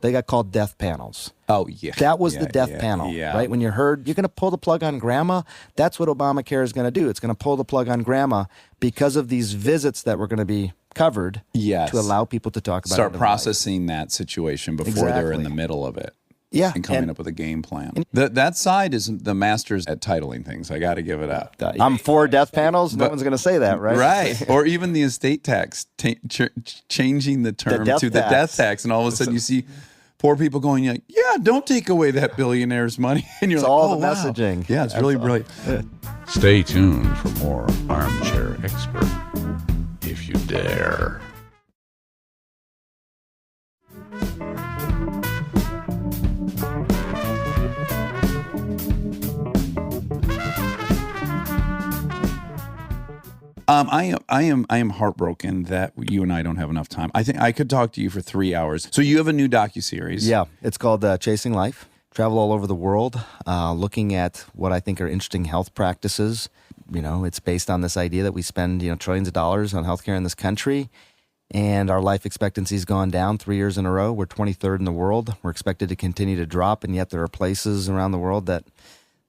They got called death panels. Oh, yeah. That was Yeah, the death yeah, panel, yeah. right? When you heard, you're going to pull the plug on grandma, that's what Obamacare is going to do. It's going to pull the plug on grandma because of these visits that were going to be covered Yes. to allow people to talk about Start end of life. processing that situation before they're in Exactly. the middle of it. Yeah. And coming up with a game plan. That side is the masters at titling things. I got to give it up. I'm for death panels. No one's going to say that, right? Right. Or even the estate tax, changing the term death to the tax. death tax. And all of a sudden you see poor people going, like, yeah, don't take away that billionaire's money. And you're It's like, all oh, the wow. messaging. Yeah, it's really brilliant. Stay tuned for more Armchair Expert, if you dare. I am heartbroken that you and I don't have enough time. I think I could talk to you for 3 hours. So you have a new docuseries. Yeah, it's called Chasing Life. Travel all over the world, looking at what I think are interesting health practices. You know, it's based on this idea that we spend, trillions of dollars on healthcare in this country, and our life expectancy has gone down 3 years in a row. We're 23rd in the world. We're expected to continue to drop, and yet there are places around the world that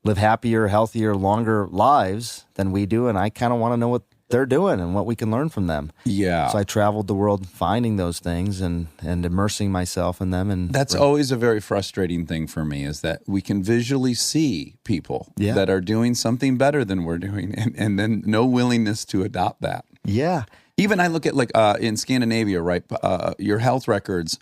live happier, healthier, longer lives than we do, and I kind of want to know what they're doing and what we can learn from them. Yeah. So I traveled the world finding those things and immersing myself in them. And That's always a very frustrating thing for me, is that we can visually see people Yeah. that are doing something better than we're doing, and then no willingness to adopt that. yeah. Even I look at, like, in Scandinavia, right? Your health records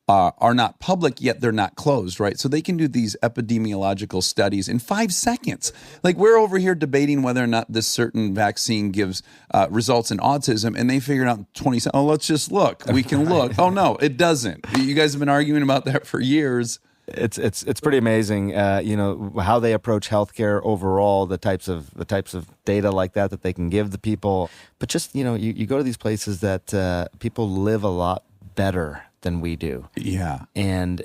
are not public, yet they're not closed, right? So they can do these epidemiological studies in 5 seconds. Like, we're over here debating whether or not this certain vaccine gives results in autism, and they figured out in 20 seconds, oh, let's just look. We can look. Oh, no, it doesn't. You guys have been arguing about that for years. It's pretty amazing, how they approach healthcare overall, the types of data like that they can give the people. But just, you go to these places that people live a lot better than we do. Yeah. And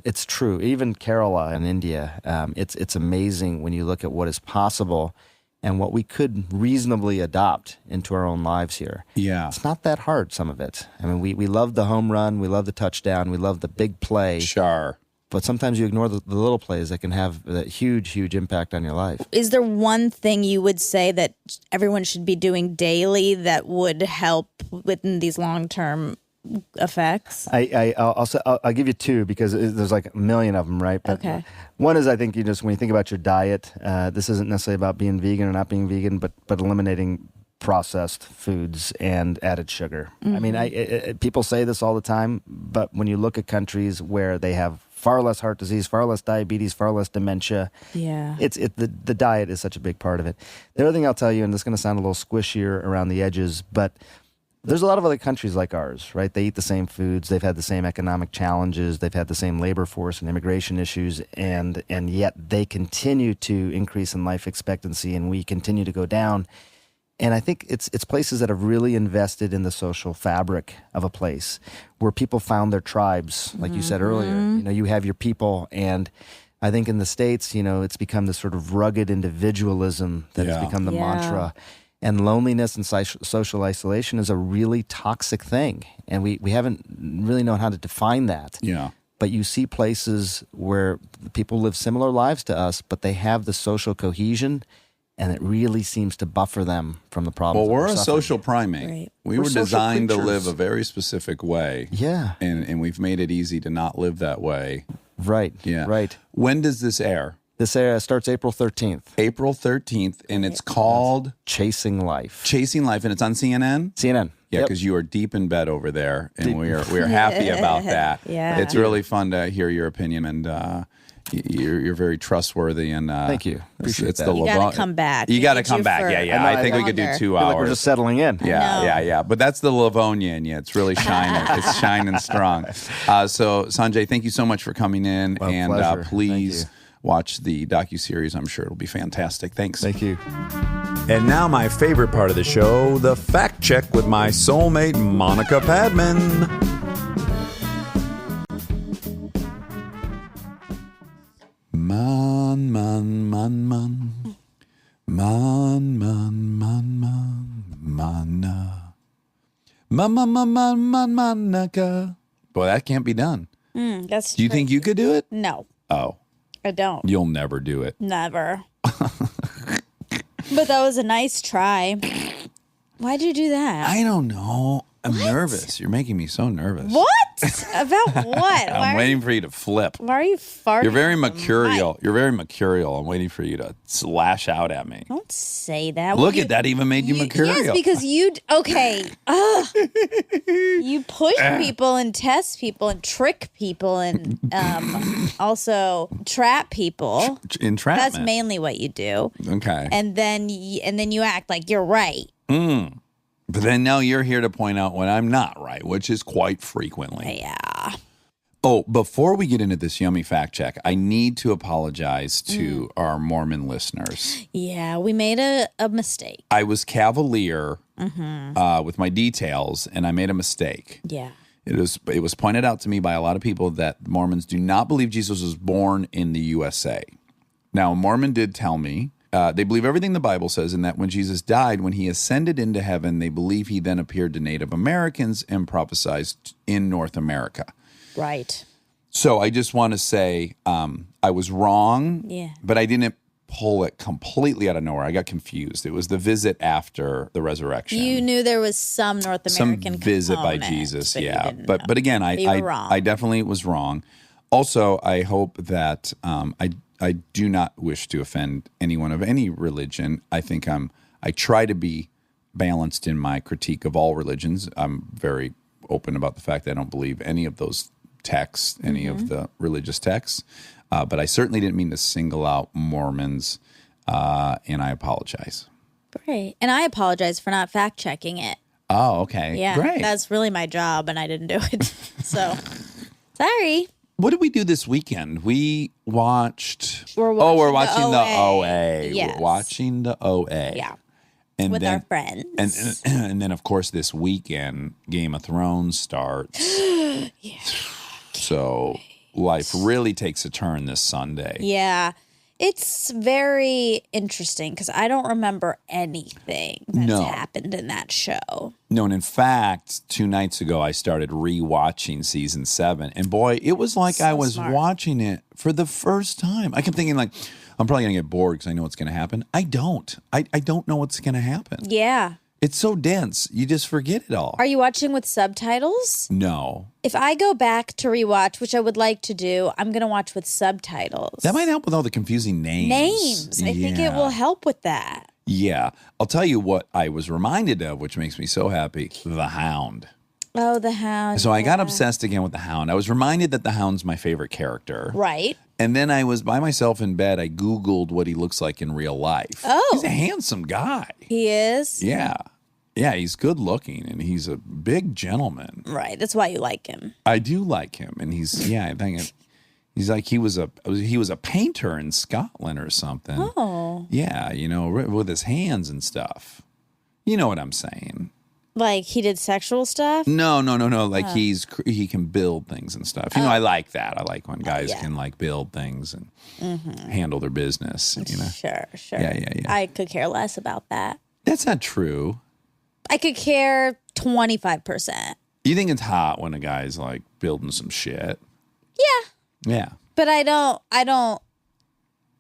it's true. Even Kerala in India, it's amazing when you look at what is possible and what we could reasonably adopt into our own lives here. Yeah. It's not that hard, some of it. I mean, we love the home run, we love the touchdown, we love the big play, Sure. but sometimes you ignore the little plays that can have that huge, huge impact on your life. Is there one thing you would say that everyone should be doing daily that would help within these long-term effects? I'll give you two because there's like a million of them, right? But Okay. One is, I think, when you think about your diet, this isn't necessarily about being vegan or not being vegan, but eliminating processed foods and added sugar. I mean, people say this all the time, but when you look at countries where they have far less heart disease, far less diabetes, far less dementia, Yeah. the diet is such a big part of it. The other thing I'll tell you, and this is going to sound a little squishier around the edges, but there's a lot of other countries like ours, right? They eat the same foods. They've had the same economic challenges. They've had the same labor force and immigration issues, and yet they continue to increase in life expectancy, and we continue to go down. And I think it's places that have really invested in the social fabric of a place where people found their tribes, like you said earlier. You have your people, and I think in the States, it's become this sort of rugged individualism that has Yeah. become the Yeah. mantra. And loneliness and social isolation is a really toxic thing. And we haven't really known how to define that. Yeah. But you see places where people live similar lives to us, but they have the social cohesion, and it really seems to buffer them from the problems. Well, that we're a suffering. social primate. Right. We We're were social designed to creatures. live a very specific way. Yeah, And we've made it easy to not live that way. right. Yeah. Right. When does this air? This starts April 13th. April 13th, and it's called Chasing Life. Chasing Life, and it's on CNN? CNN. Yeah, Yep. because you are deep in bed over there, and we are happy about that. Yeah. It's really fun to hear your opinion, and you're very trustworthy. And Thank you. Appreciate it's that. the You gotta Lavon- come back. You We got to need come you back. for Yeah. I think we could do longer. 2 I feel like we're hours. just settling in. Yeah, know. yeah. But that's the Livonia in you. It's really shining. It's shining strong. So, Sanjay, thank you so much for coming in. Well, and pleasure. Thank please, you. watch the docuseries. I'm sure it'll be fantastic. Thanks. Thank you. And now my favorite part of the show, the fact check with my soulmate, Monica Padman. Man, man, man, man. Man, man, man, man. Mana. Monica. Boy, that can't be done. That's Do you think you could do it? No, Oh, I don't. you'll never do it. Never. But that was a nice try. Why'd you do that? I don't know. I'm nervous. You're making me so nervous. What? About what? I'm waiting for you to flip. Why are you farting? You're very in the mercurial. mic? You're very mercurial. I'm waiting for you to lash out at me. Don't say that. Look at that. Even made you mercurial. Yes, because okay. Ugh. You push people and test people and trick people and also trap people. Entrapment. That's mainly what you do. Okay. And then you act like you're right. But then now you're here to point out when I'm not right, which is quite frequently. Yeah. Oh, before we get into this yummy fact check, I need to apologize to our Mormon listeners. Yeah, we made a mistake. I was cavalier with my details, and I made a mistake. Yeah. It was pointed out to me by a lot of people that Mormons do not believe Jesus was born in the USA. Now, a Mormon did tell me they believe everything the Bible says, and that when Jesus died, when he ascended into heaven, they believe he then appeared to Native Americans and prophesied in North America. Right. So I just want to say I was wrong, but I didn't pull it completely out of nowhere. I got confused. It was the visit after the resurrection. You knew there was some North American visit by component, Jesus, but you yeah. didn't know. But again, You were wrong. I definitely was wrong. Also, I hope that I do not wish to offend anyone of any religion. I think I try to be balanced in my critique of all religions. I'm very open about the fact that I don't believe any of those texts, any of the religious texts. But I certainly didn't mean to single out Mormons, and I apologize. Great. And I apologize for not fact checking it. Oh, okay. Yeah. Great. That's really my job, and I didn't do it. So, sorry. What did we do this weekend? We watched. We're we're watching watching the the OA. OA. Yes. We're watching the OA. Yeah. And With then, our friends. And then, of course, this weekend, Game of Thrones starts. Yeah. So life really takes a turn this Sunday. Yeah. It's very interesting because I don't remember anything that's happened in that show. No, and in fact, 2 nights ago, I started rewatching season 7. And boy, it was like I was watching it for the first time. I kept thinking, like, I'm probably going to get bored because I know what's going to happen. I don't. I don't know what's going to happen. Yeah. It's so dense. You just forget it all. Are you watching with subtitles? No. If I go back to rewatch, which I would like to do, I'm going to watch with subtitles. That might help with all the confusing names. I think it will help with that. Yeah. I'll tell you what I was reminded of, which makes me so happy. The Hound. Oh, the Hound. So I got obsessed again with the Hound. I was reminded that the Hound's my favorite character. Right. And then I was by myself in bed. I Googled what he looks like in real life. Oh. He's a handsome guy. He is? Yeah. Yeah, he's good looking and he's a big gentleman. Right. That's why you like him. I do like him. And he's, I think he's like, he was a painter in Scotland or something. Oh. Yeah, with his hands and stuff. You know what I'm saying? Like he did sexual stuff? No. Like he can build things and stuff. I like that. I like when guys can like build things and handle their business. Sure. Yeah. I could care less about that. That's not true. I could care 25%. You think it's hot when a guy's like building some shit? Yeah. But I don't.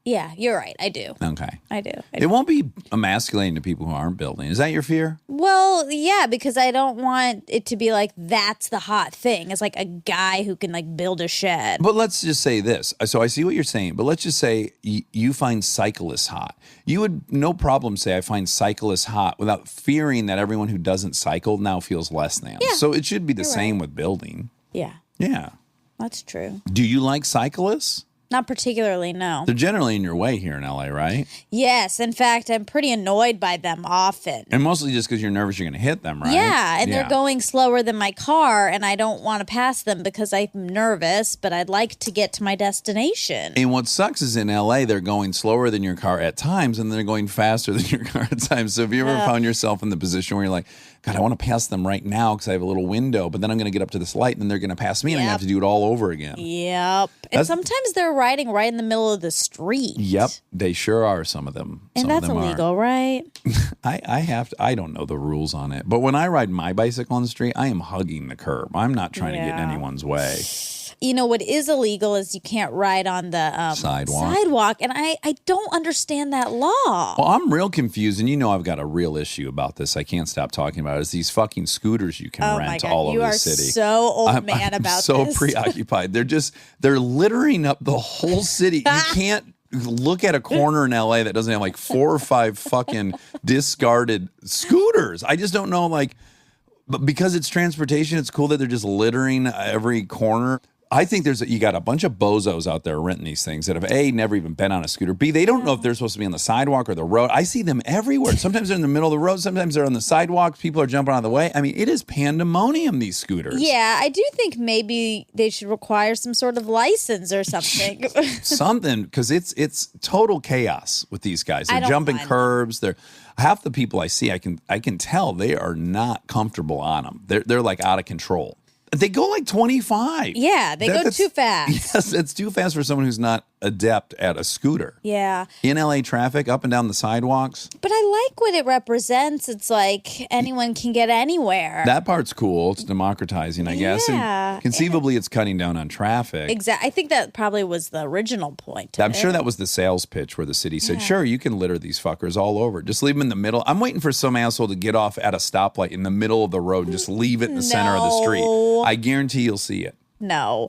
Yeah, you're right. I do. Okay. I do. It won't be emasculating to people who aren't building. Is that your fear? Well, yeah, because I don't want it to be like that's the hot thing. It's like a guy who can like build a shed. But let's just say this. So I see what you're saying, but let's just say you find cyclists hot. You would no problem say I find cyclists hot without fearing that everyone who doesn't cycle now feels less than. Yeah, so it should be the same with building. Yeah, Yeah. that's true. Do you like cyclists? Not particularly, no. They're generally in your way here in LA, right? Yes. In fact, I'm pretty annoyed by them often. And mostly just because you're nervous you're going to hit them, right? Yeah, and they're going slower than my car, and I don't want to pass them because I'm nervous, but I'd like to get to my destination. And what sucks is in LA, they're going slower than your car at times, and they're going faster than your car at times. So have you ever found yourself in the position where you're like, God, I want to pass them right now because I have a little window, but then I'm going to get up to this light, and then they're going to pass me, and I have to do it all over again. Yep. And sometimes they're riding right in the middle of the street. Yep, they sure are, some of them. And Some that's of them illegal, right? I don't know the rules on it, but when I ride my bicycle on the street, I am hugging the curb. I'm not trying to get in anyone's way. You know, what is illegal is you can't ride on the sidewalk. And I don't understand that law. Well, I'm real confused, and you know I've got a real issue about this. I can't stop talking about it. It's these fucking scooters you can rent all over the city. You are so old man I'm about so this. preoccupied. They're littering up the whole city. You can't look at a corner in LA that doesn't have like 4 or 5 fucking discarded scooters. I just don't know, like, but because it's transportation, it's cool that they're just littering every corner. I think you got a bunch of bozos out there renting these things that have A, never even been on a scooter. B, they don't know if they're supposed to be on the sidewalk or the road. I see them everywhere. Sometimes they're in the middle of the road. Sometimes they're on the sidewalks. People are jumping out of the way. I mean, it is pandemonium, these scooters. Yeah, I do think maybe they should require some sort of license or something. Something, because it's total chaos with these guys. They're jumping curbs. They're half the people I see, I can tell they are not comfortable on them. They're like out of control. They go like 25. Yeah, they go too fast. Yes, it's too fast for someone who's not adept at a scooter. Yeah. In LA traffic, up and down the sidewalks. But I like what it represents. It's like anyone can get anywhere. That part's cool. It's democratizing, I guess. Yeah. And conceivably, it's cutting down on traffic. Exactly. I think that probably was the original point. I'm sure that was the sales pitch where the city said, sure, you can litter these fuckers all over. Just leave them in the middle. I'm waiting for some asshole to get off at a stoplight in the middle of the road and just leave it in the center of the street. I guarantee you'll see it. No.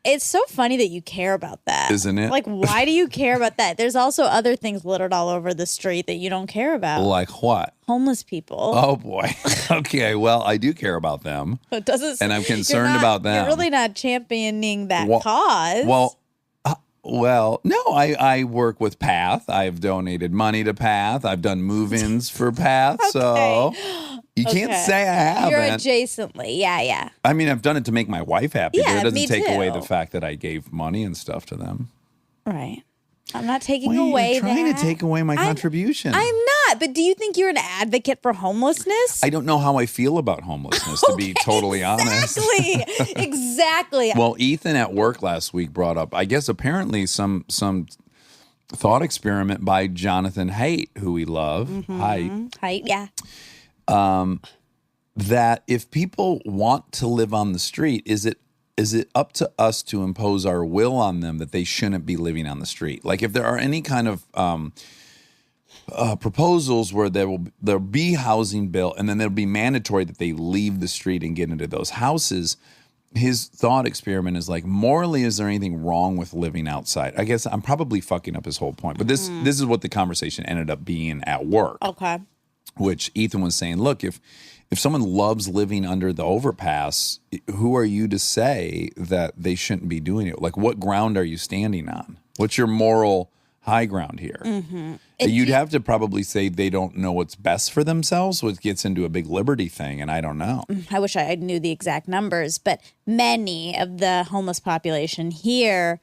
It's so funny that you care about that. Isn't it? Like, why do you care about that? There's also other things littered all over the street that you don't care about. Like what? Homeless people. Oh, boy. Okay, well, I do care about them. It doesn't. And I'm concerned about them. You're really not championing that cause. Well, no, I work with PATH. I've donated money to PATH. I've done move-ins for PATH. So you can't say I haven't. You're adjacently. Yeah. I mean, I've done it to make my wife happy. Yeah, but it doesn't me take too. away the fact that I gave money and stuff to them. Right. I'm not taking Well, away you're trying that. to take away my contribution. I'm not. But do you think you're an advocate for homelessness? I don't know how I feel about homelessness, to be totally honest. Exactly. Well, Ethan at work last week brought up, I guess apparently some thought experiment by Jonathan Haidt, who we love. Height, yeah. That if people want to live on the street, is it up to us to impose our will on them that they shouldn't be living on the street? Like if there are any kind of proposals where there'll be housing built and then it'll be mandatory that they leave the street and get into those houses, his thought experiment is like, morally, is there anything wrong with living outside? I guess I'm probably fucking up his whole point, but this is what the conversation ended up being at work. Okay. Which Ethan was saying, look, if someone loves living under the overpass, who are you to say that they shouldn't be doing it? Like, what ground are you standing on? What's your moral high ground here? Mm-hmm. You'd have to probably say they don't know what's best for themselves, which gets into a big liberty thing, and I don't know. I wish I knew the exact numbers, but many of the homeless population here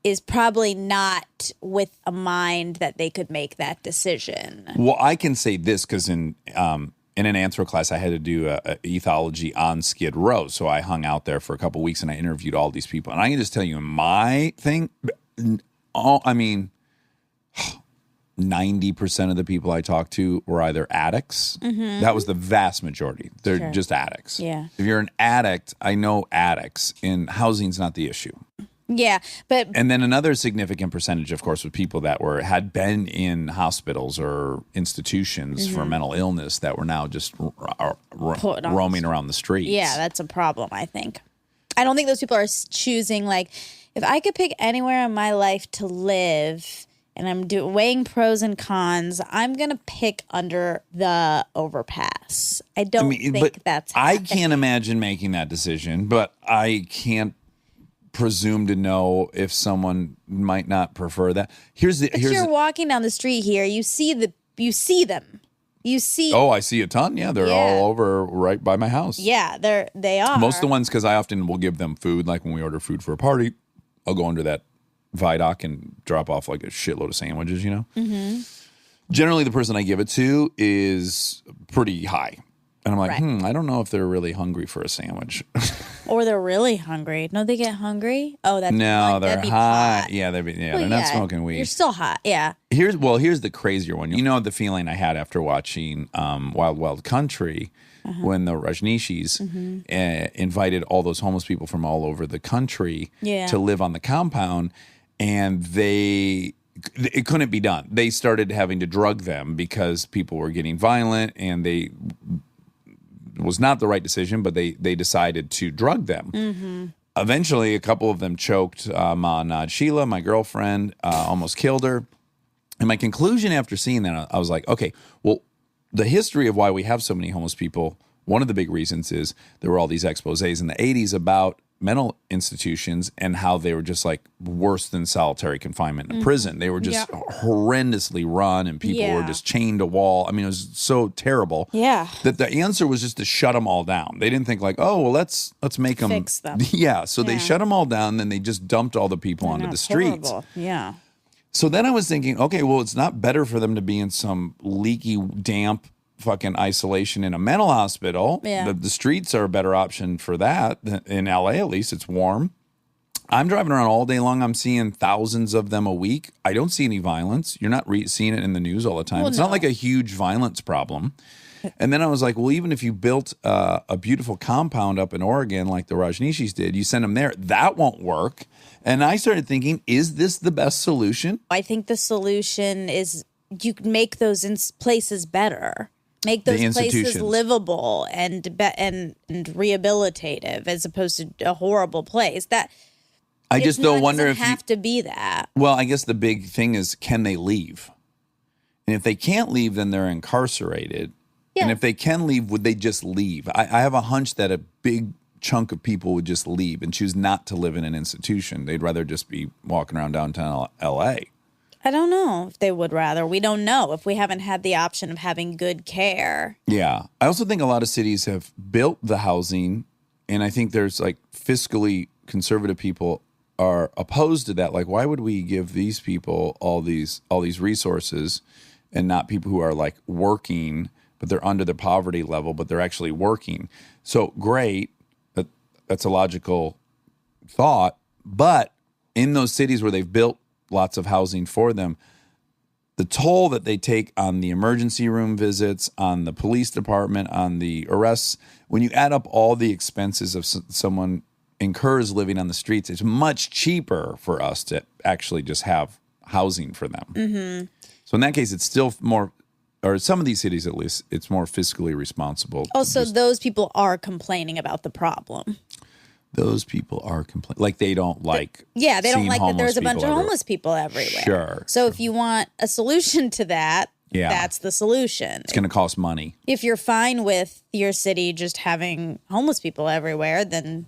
is probably not with a mind that they could make that decision. Well, I can say this because in an anthro class, I had to do a ethology on Skid Row. So I hung out there for a couple of weeks and I interviewed all these people. And I can just tell you my thing, 90% of the people I talked to were either addicts. Mm-hmm. That was the vast majority. They're just addicts. Yeah. If you're an addict, I know addicts, and housing's not the issue. Yeah, but and then another significant percentage, of course, was people that had been in hospitals or institutions for mental illness that were now just roaming around the streets. Yeah, that's a problem, I think. I don't think those people are choosing, like, if I could pick anywhere in my life to live and I'm weighing pros and cons, I'm going to pick under the overpass. I don't think that's happening. I can't imagine making that decision, but I can't presume to know if someone might not prefer that. Here's You're walking down the street here, you see them. You see. Oh, I see a ton. Yeah, they're Yeah. all over right by my house. Yeah, they are. Most of the ones, because I often will give them food, like when we order food for a party, I'll go under that viaduct and drop off like a shitload of sandwiches, you know? Mm-hmm. Generally, the person I give it to is pretty high. And I'm like, Right. I don't know if they're really hungry for a sandwich. Or they're really hungry. No, they get hungry? Oh, that's No, they're that'd be high. pot. Yeah, they're Well, not yeah, smoking weed. You're still hot. Yeah. Here's the crazier one. You know the feeling I had after watching Wild Wild Country when the Rajneeshis invited all those homeless people from all over the country Yeah. to live on the compound, and it couldn't be done. They started having to drug them because people were getting violent, and it was not the right decision, but they decided to drug them. Mm-hmm. Eventually, a couple of them choked Ma Sheila, my girlfriend, almost killed her. And my conclusion after seeing that, I was like, okay, well, the history of why we have so many homeless people, one of the big reasons is there were all these exposés in the 80s about mental institutions and how they were just like worse than solitary confinement in a prison. They were just horrendously run, and people were Yeah. just chained to wall. I mean, it was so terrible. Yeah. That the answer was just to shut them all down. They didn't think like, oh, well, let's make them Fix them. Yeah, so they Yeah. shut them all down, then they just dumped all the people onto No, the it's streets. horrible. Yeah. So then I was thinking, okay, well, it's not better for them to be in some leaky, damp fucking isolation in a mental hospital. Yeah. The streets are a better option for that. In LA, at least, it's warm. I'm driving around all day long. I'm seeing thousands of them a week. I don't see any violence. You're not seeing it in the news all the time. Well, It's no. not like a huge violence problem. And then I was like, well, even if you built a beautiful compound up in Oregon like the Rajneeshis did, you send them there, that won't work. And I started thinking, is this the best solution? I think the solution is you can make those places better. Make those places institutions. livable and rehabilitative as opposed to a horrible place. That I just don't wonder doesn't if have to be that. well, I guess the big thing is, can they leave? And if they can't leave, then they're incarcerated. And Yeah. if they can leave, would they just leave? I have a hunch that a big chunk of people would just leave and choose not to live in an institution. They'd rather just be walking around downtown LA. I don't know if they would rather. We don't know if we haven't had the option of having good care. Yeah. I also think a lot of cities have built the housing, and I think there's like fiscally conservative people are opposed to that. Like, why would we give these people all these resources and not people who are like working, but they're under the poverty level, but they're actually working? So great. That's a logical thought. But in those cities where they've built lots of housing for them, the toll that they take on the emergency room visits, on the police department, on the arrests, when you add up all the expenses of someone incurs living on the streets, it's much cheaper for us to actually just have housing for them. Mm-hmm. So in that case, it's still more, or some of these cities at least, it's more fiscally responsible. Also, those people are complaining about the problem. Those people are complaining. Like they don't like Yeah, they don't seeing like that there's a bunch people of everywhere. homeless people everywhere. Sure. So if you want a solution to that, Yeah. that's the solution. It's going to cost money. If you're fine with your city just having homeless people everywhere, then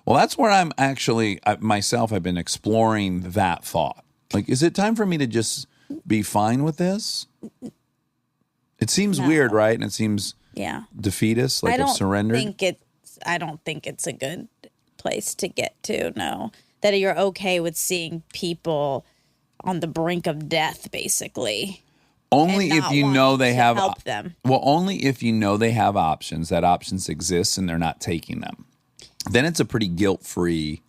Well, that's where I'm actually, myself, I've been exploring that thought. Like, is it time for me to just be fine with this? It seems weird, right? And it seems yeah. defeatist, like I I've don't surrendered. I don't think it's a good place to get to, no. That you're okay with seeing people on the brink of death, basically. Only and if not you know wanting they to have help them. Well, only if you know they have options, that options exist and they're not taking them. Then it's a pretty guilt-free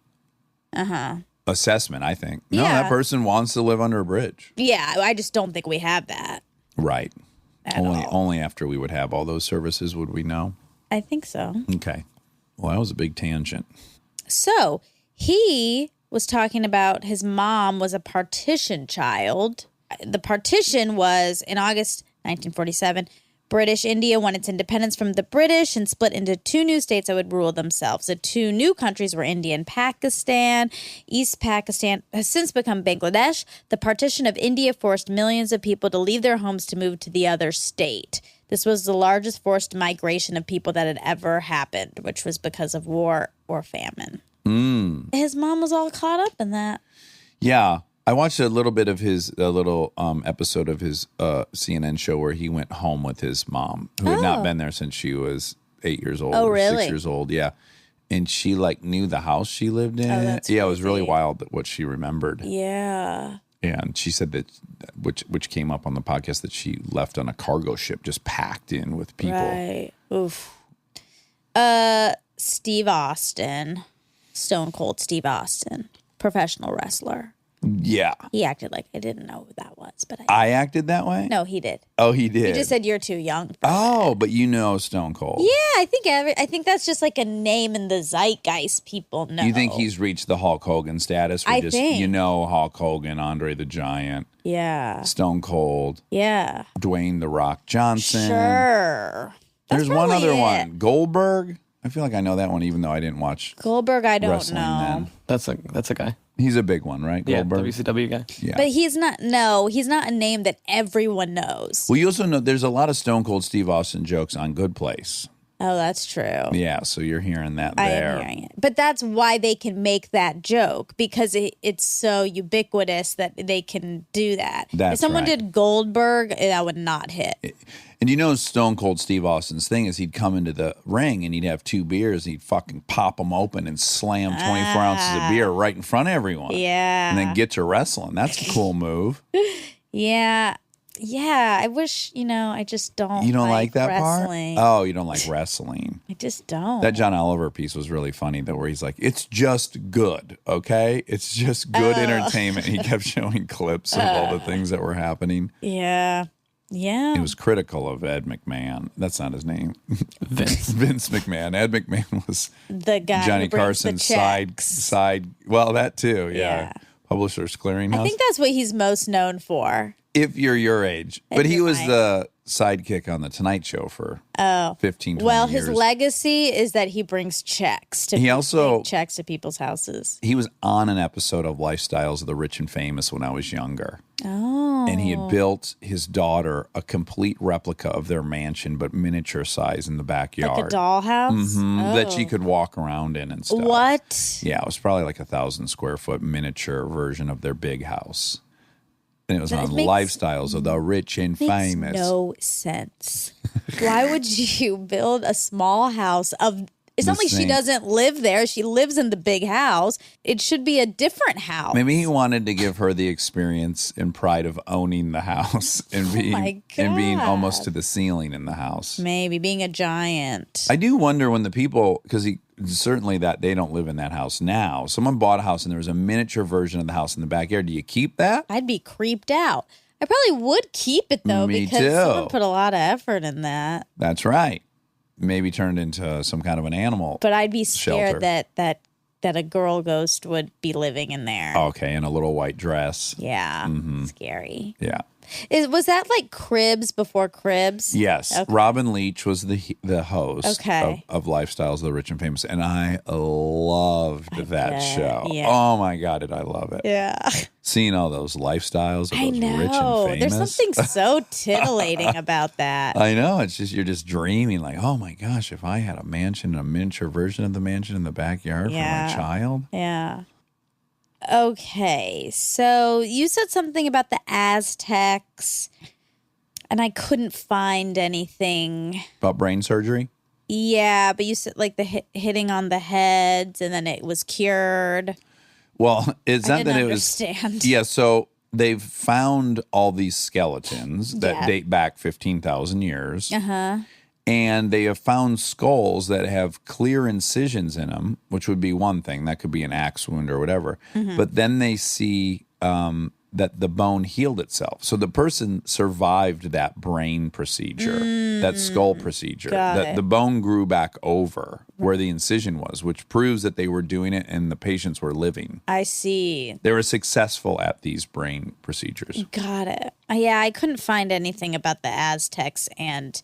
assessment, I think. No, Yeah. that person wants to live under a bridge. Yeah, I just don't think we have that Right. at all. Only after we would have all those services would we know. I think so. Okay. Well, that was a big tangent. So he was talking about his mom was a partition child. The partition was in August 1947. British India won its independence from the British and split into two new states that would rule themselves. The two new countries were India and Pakistan. East Pakistan has since become Bangladesh. The partition of India forced millions of people to leave their homes to move to the other state. This was the largest forced migration of people that had ever happened, which was because of war or famine. His mom was all caught up in that. Yeah. I watched a little bit of episode of his CNN show where he went home with his mom, who had not been there since she was 8 years old. Oh, or really? 6 years old, yeah. And she knew the house she lived in. That's it was really crazy. wild what she remembered. Yeah. And she said that, which came up on the podcast, that she left on a cargo ship just packed in with people. Right. Oof. Steve Austin, Stone Cold Steve Austin, professional wrestler. Yeah. He acted like I didn't know who that was, but I acted that way? no, he did. Oh, he did? He just said you're too young. oh, but you know Stone Cold. Yeah, I think that's just like a name in the zeitgeist people know. You think he's reached the Hulk Hogan status? I think. You know Hulk Hogan, Andre the Giant, Yeah. Stone Cold, Yeah. Dwayne The Rock Johnson. Sure. That's There's one probably other it. one. Goldberg. I feel like I know that one even though I didn't watch Goldberg, I don't wrestling know. then. That's a guy. He's a big one, right? Yeah, Goldberg? WCW guy. Yeah. But he's not a name that everyone knows. Well, you also know there's a lot of Stone Cold Steve Austin jokes on Good Place. Oh, that's true. Yeah, so you're hearing that I there. am hearing it. But that's why they can make that joke, because it's so ubiquitous that they can do that. That's if someone right. did Goldberg, that would not hit. And you know Stone Cold Steve Austin's thing is he'd come into the ring and he'd have 2 beers and he'd fucking pop them open and slam 24 ounces of beer right in front of everyone. Yeah. And then get to wrestling. That's a cool move. Yeah. Yeah. I wish, I just don't You don't like that wrestling. part? Oh, you don't like wrestling. I just don't. That John Oliver piece was really funny, though, where he's like, it's just good, okay? It's just good entertainment. He kept showing clips of all the things that were happening. Yeah. Yeah. He was critical of Ed McMahon. That's not his name. Vince. Vince McMahon. Ed McMahon was the guy Johnny who brings Carson's the checks. side. Well, that too, yeah. Yeah. Publishers Clearinghouse. I think that's what he's most known for. if you're your age. But he you're was my- the sidekick on the Tonight Show for 15, 20 Well, years. his legacy is that he brings checks to He also- big checks to people's houses. He was on an episode of Lifestyles of the Rich and Famous when I was younger. Oh. And he had built his daughter a complete replica of their mansion, but miniature size in the backyard. Like a dollhouse? That she could walk around in and stuff. What? Yeah, it was probably like 1,000 square foot miniature version of their big house. And it was on makes- Lifestyles of the Rich and Makes Famous. no sense. Why would you build a small house of... It's not The like she same- doesn't live there. She lives in the big house. It should be a different house. Maybe he wanted to give her the experience and pride of owning the house and my being God. almost to the ceiling in the house. Maybe being a giant. I do wonder when the people, because certainly that they don't live in that house now. Someone bought a house and there was a miniature version of the house in the backyard. Do you keep that? I'd be creeped out. I probably would keep it though Me because too. someone put a lot of effort in that. That's right. Maybe turned into some kind of an animal. But I'd be scared Shelter. that a girl ghost would be living in there. Okay, in a little white dress. Yeah, scary. Yeah. Was that like Cribs before Cribs? Yes. Okay. Robin Leach was the host Okay. of Lifestyles of the Rich and Famous, and I loved that bet, show. yeah. Oh my God, did I love it. Yeah. Seeing all those lifestyles of I those know. rich and famous. There's something so titillating about that. I know. It's just, you're just dreaming like, oh my gosh, if I had a mansion, a miniature version of the mansion in the backyard Yeah. for my child. Yeah. Okay. So you said something about the Aztecs, and I couldn't find anything. About brain surgery? Yeah, but you said like the hitting on the heads, and then it was cured. Well, it's I not that didn't it was. understand. Yeah, so they've found all these skeletons that Yeah. date back 15,000 years. Uh-huh. And they have found skulls that have clear incisions in them, which would be one thing. That could be an axe wound or whatever. Mm-hmm. But then they see that the bone healed itself. So the person survived that brain procedure, that skull procedure. Got That it. the bone grew back over where the incision was, which proves that they were doing it and the patients were living. I see. They were successful at these brain procedures. Got it. Yeah, I couldn't find anything about the Aztecs and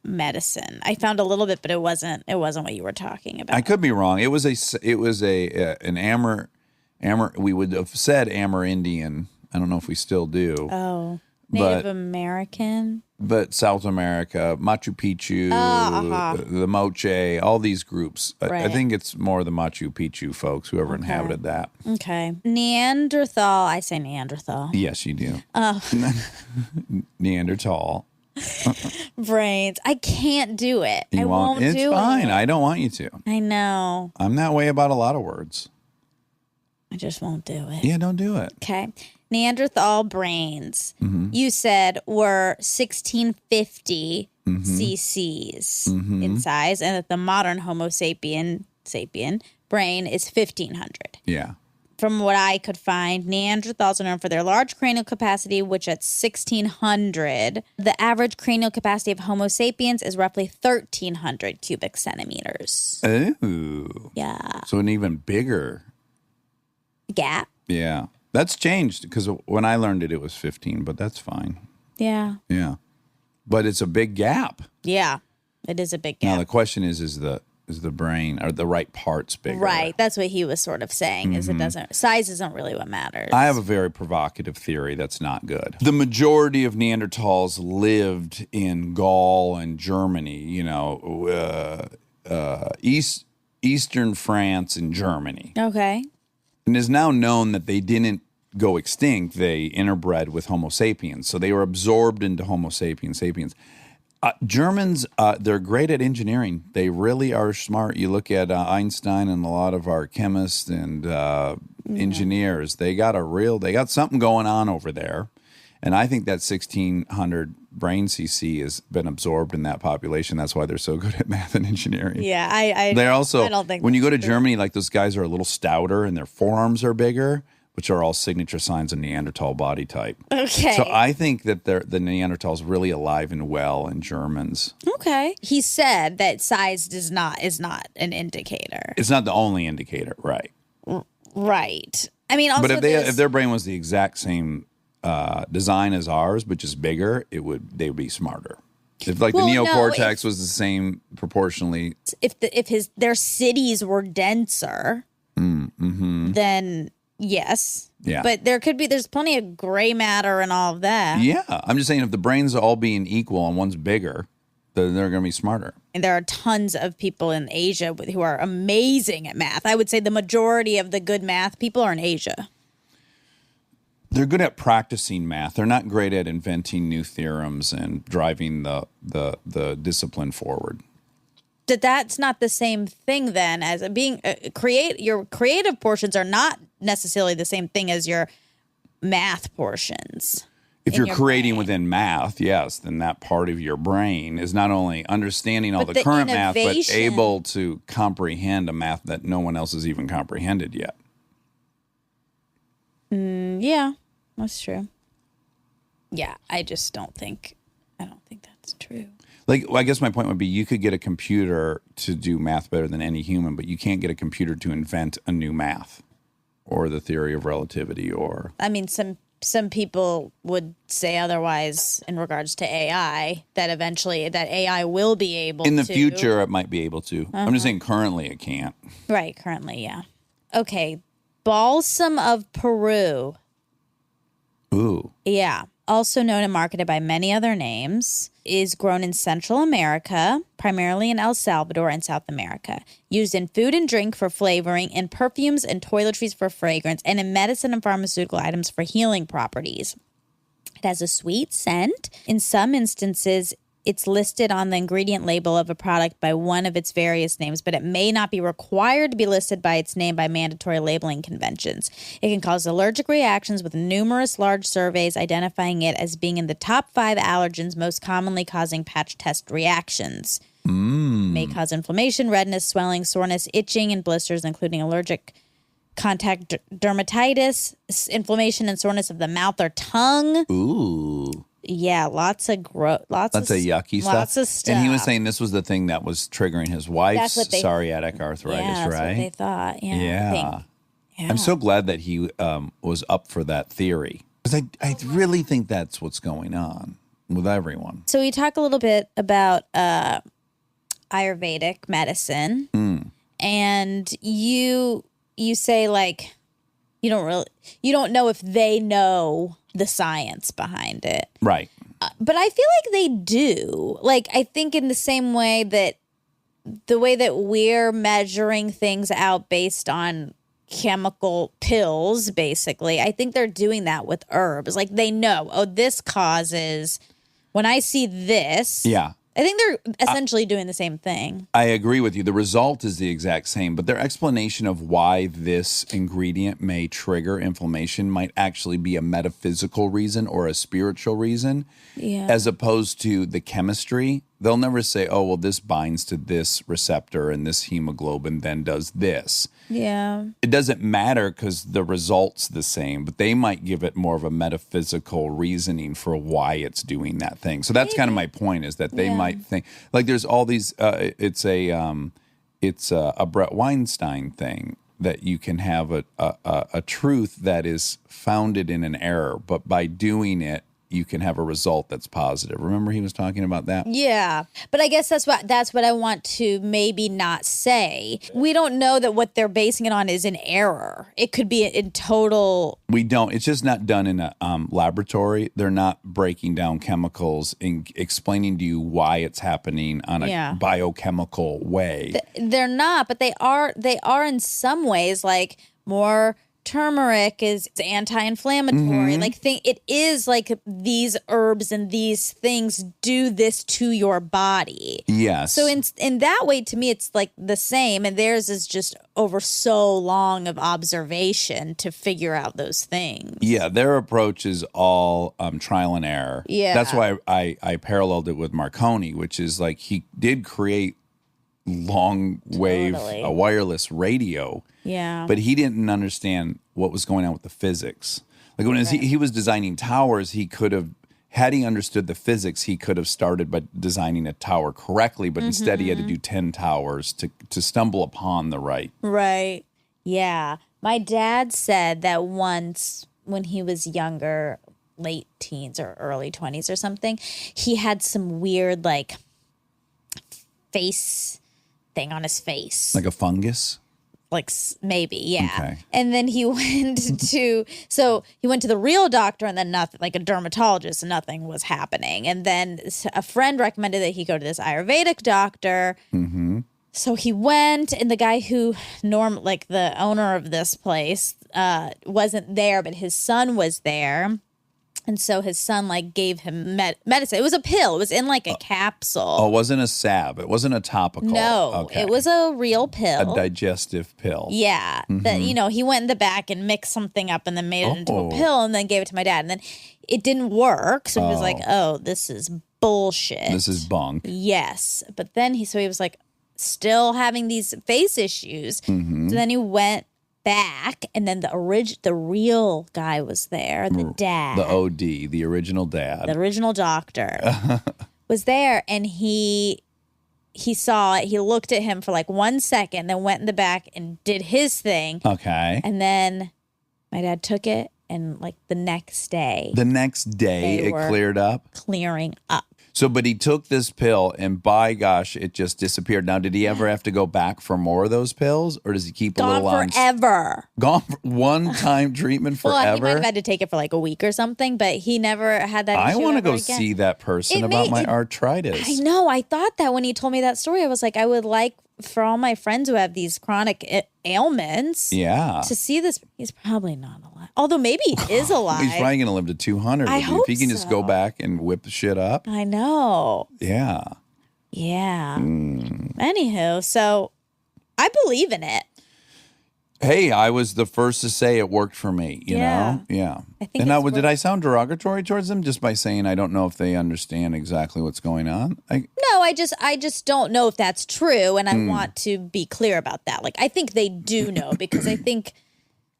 medicine. I found a little bit, but it wasn't what you were talking about. I could be wrong. It was an we would have said Amerindian. I don't know if we still do. Oh, But- Native American. but South America, Machu Picchu, the Moche, all these groups. I Right. think it's more the Machu Picchu folks, whoever inhabited that. Okay. Neanderthal. I say Neanderthal. Yes, you do. Neanderthal. Brains. I can't do it. I won't It's do fine. it. I don't want you to. I know. I'm that way about a lot of words. I just won't do it. Yeah, don't do it. Okay. Neanderthal brains, Mm-hmm. you said were 1650 cc's in size, and that the modern Homo sapien brain is 1500. Yeah. From what I could find, Neanderthals are known for their large cranial capacity, which at 1600, the average cranial capacity of Homo sapiens is roughly 1300 cubic centimeters. Ooh. Yeah. So an even bigger. Gap. Yeah. That's changed because when I learned it, it was 15, but that's fine. Yeah. Yeah. But it's a big gap. Yeah. It is a big Now gap. the question is the brain, are the right parts bigger? Right. That's what he was sort of saying, is it doesn't, size isn't really what matters. I have a very provocative theory that's not good. The majority of Neanderthals lived in Gaul and Germany, Eastern France and Germany. Okay. And it is now known that they didn't go extinct. They interbred with Homo sapiens. So they were absorbed into Homo sapiens. Germans, they're great at engineering. They really are smart. You look at Einstein and a lot of our chemists and engineers. They got something going on over there. And I think that 1600 brain CC has been absorbed in that population. That's why they're so good at math and engineering. Yeah, They're also, I don't think when you go to that's true. Germany, like those guys are a little stouter and their forearms are bigger, which are all signature signs of Neanderthal body type. Okay. So I think that the Neanderthals really alive and well in Germans. Okay. He said that size is not an indicator. It's not the only indicator, right? Right. I mean, also But if their brain was the exact same design as ours, but just bigger, they would be smarter. If the neocortex was the same proportionally. if their cities were denser, then yes. Yeah. But there's plenty of gray matter and all of that. Yeah, I'm just saying if the brains all being equal and one's bigger, then they're going to be smarter. And there are tons of people in Asia who are amazing at math. I would say the majority of the good math people are in Asia. They're good at practicing math. They're not great at inventing new theorems and driving the discipline forward. That's not the same thing then as being your creative portions are not necessarily the same thing as your math portions. If in you're your creating brain. within math, yes, then that part of your brain is not only understanding all But the the current math, but innovation- able to comprehend a math that no one else has even comprehended yet. Yeah, that's true. Yeah, I don't think that's true. I guess my point would be you could get a computer to do math better than any human, but you can't get a computer to invent a new math or the theory of relativity or... I mean, some people would say otherwise in regards to AI, that eventually that AI will be able to. In the future, it might be able to. I'm just saying currently it can't. Right, currently, yeah. Okay, balsam of Peru. Ooh. Yeah, also known and marketed by many other names, is grown in Central America, primarily in El Salvador and South America. Used in food and drink for flavoring, in perfumes and toiletries for fragrance, and in medicine and pharmaceutical items for healing properties. It has a sweet scent. In some instances, it's listed on the ingredient label of a product by one of its various names, but it may not be required to be listed by its name by mandatory labeling conventions. It can cause allergic reactions, with numerous large surveys identifying it as being in the top 5 allergens most commonly causing patch test reactions. May cause inflammation, redness, swelling, soreness, itching, and blisters, including allergic contact dermatitis, inflammation and soreness of the mouth or tongue. Ooh. Yeah, lots of yucky stuff. Lots of stuff. And he was saying this was the thing that was triggering his wife's That's what psoriatic arthritis, yeah, that's right? what they thought. Yeah. Yeah. I think. Yeah. I'm so glad that he was up for that theory. Because I really think that's what's going on with everyone. So we talk a little bit about Ayurvedic medicine, and you say like you don't know if they know the science behind it. Right. But I feel like they do. Like, I think in the same way that the way that we're measuring things out based on chemical pills, basically, I think they're doing that with herbs. Like, they know, oh, this causes, when I see this. Yeah. I think they're essentially doing the same thing. I agree with you. The result is the exact same, but their explanation of why this ingredient may trigger inflammation might actually be a metaphysical reason or a spiritual reason, as opposed to the chemistry. They'll never say, oh, well, this binds to this receptor and this hemoglobin then does this. Yeah. It doesn't matter because the result's the same, but they might give it more of a metaphysical reasoning for why it's doing that thing. So that's kind of my point, is that they might think, like, there's all these, it's a Brett Weinstein thing, that you can have a truth that is founded in an error, but by doing it, you can have a result that's positive. Remember he was talking about that? Yeah. But I guess that's what I want to maybe not say. We don't know that what they're basing it on is an error. It could be in total. We don't. It's just not done in a laboratory. They're not breaking down chemicals and explaining to you why it's happening on a biochemical way. They're not, but they are in some ways, like more turmeric is anti-inflammatory. Like, it is like these herbs and these things do this to your body. Yes. So in that way, to me, it's like the same, and theirs is just over so long of observation to figure out those things. Yeah, their approach is all trial and error. Yeah. That's why I paralleled it with Marconi, which is like he did create long wave wireless radio. Yeah. But he didn't understand what was going on with the physics. Like when he was designing towers, he could have, had he understood the physics, he could have started by designing a tower correctly, but instead he had to do 10 towers to stumble upon the right. Right. Yeah. My dad said that once when he was younger, late teens or early 20s or something, he had some weird like face thing on his face. Like a fungus? Like maybe, yeah. Okay. And then he went to the real doctor, and then nothing, like a dermatologist, and nothing was happening. And then a friend recommended that he go to this Ayurvedic doctor. Mm-hmm. So he went, and the guy who like the owner of this place wasn't there, but his son was there. And so his son like gave him medicine. It was a pill. It was in like a capsule. Oh, it wasn't a salve. It wasn't a topical. No, It was a real pill. A digestive pill. Yeah. That, he went in the back and mixed something up and then made it into a pill and then gave it to my dad. And then it didn't work. So he was like, oh, this is bullshit. This is bunk. Yes. But then he was like still having these face issues. Mm-hmm. So then he went back, and then the real guy was there, the dad. The OD, the original dad. The original doctor was there, and he saw it. He looked at him for like 1 second, then went in the back and did his thing. Okay. And then my dad took it, and like the next day it cleared up? Clearing up. So, but he took this pill, and by gosh, it just disappeared. Now, did he ever have to go back for more of those pills, or does he keep a little on? Forever. Gone for one-time treatment forever? Well, he might have had to take it for like a week or something, but he never had that issue. I want to go again. see that person about my arthritis. I know. I thought that when he told me that story, I was like, I would like for all my friends who have these chronic ailments to see this. He's probably not alive. Although maybe he is alive. He's probably going to live to 200. I hope if he can just go back and whip the shit up. I know. Yeah. Yeah. Anywho, so I believe in it. Hey, I was the first to say it worked for me, you know? Yeah. I think and now, did I sound derogatory towards them just by saying I don't know if they understand exactly what's going on? No, I just don't know if that's true, and I want to be clear about that. Like, I think they do know, because I think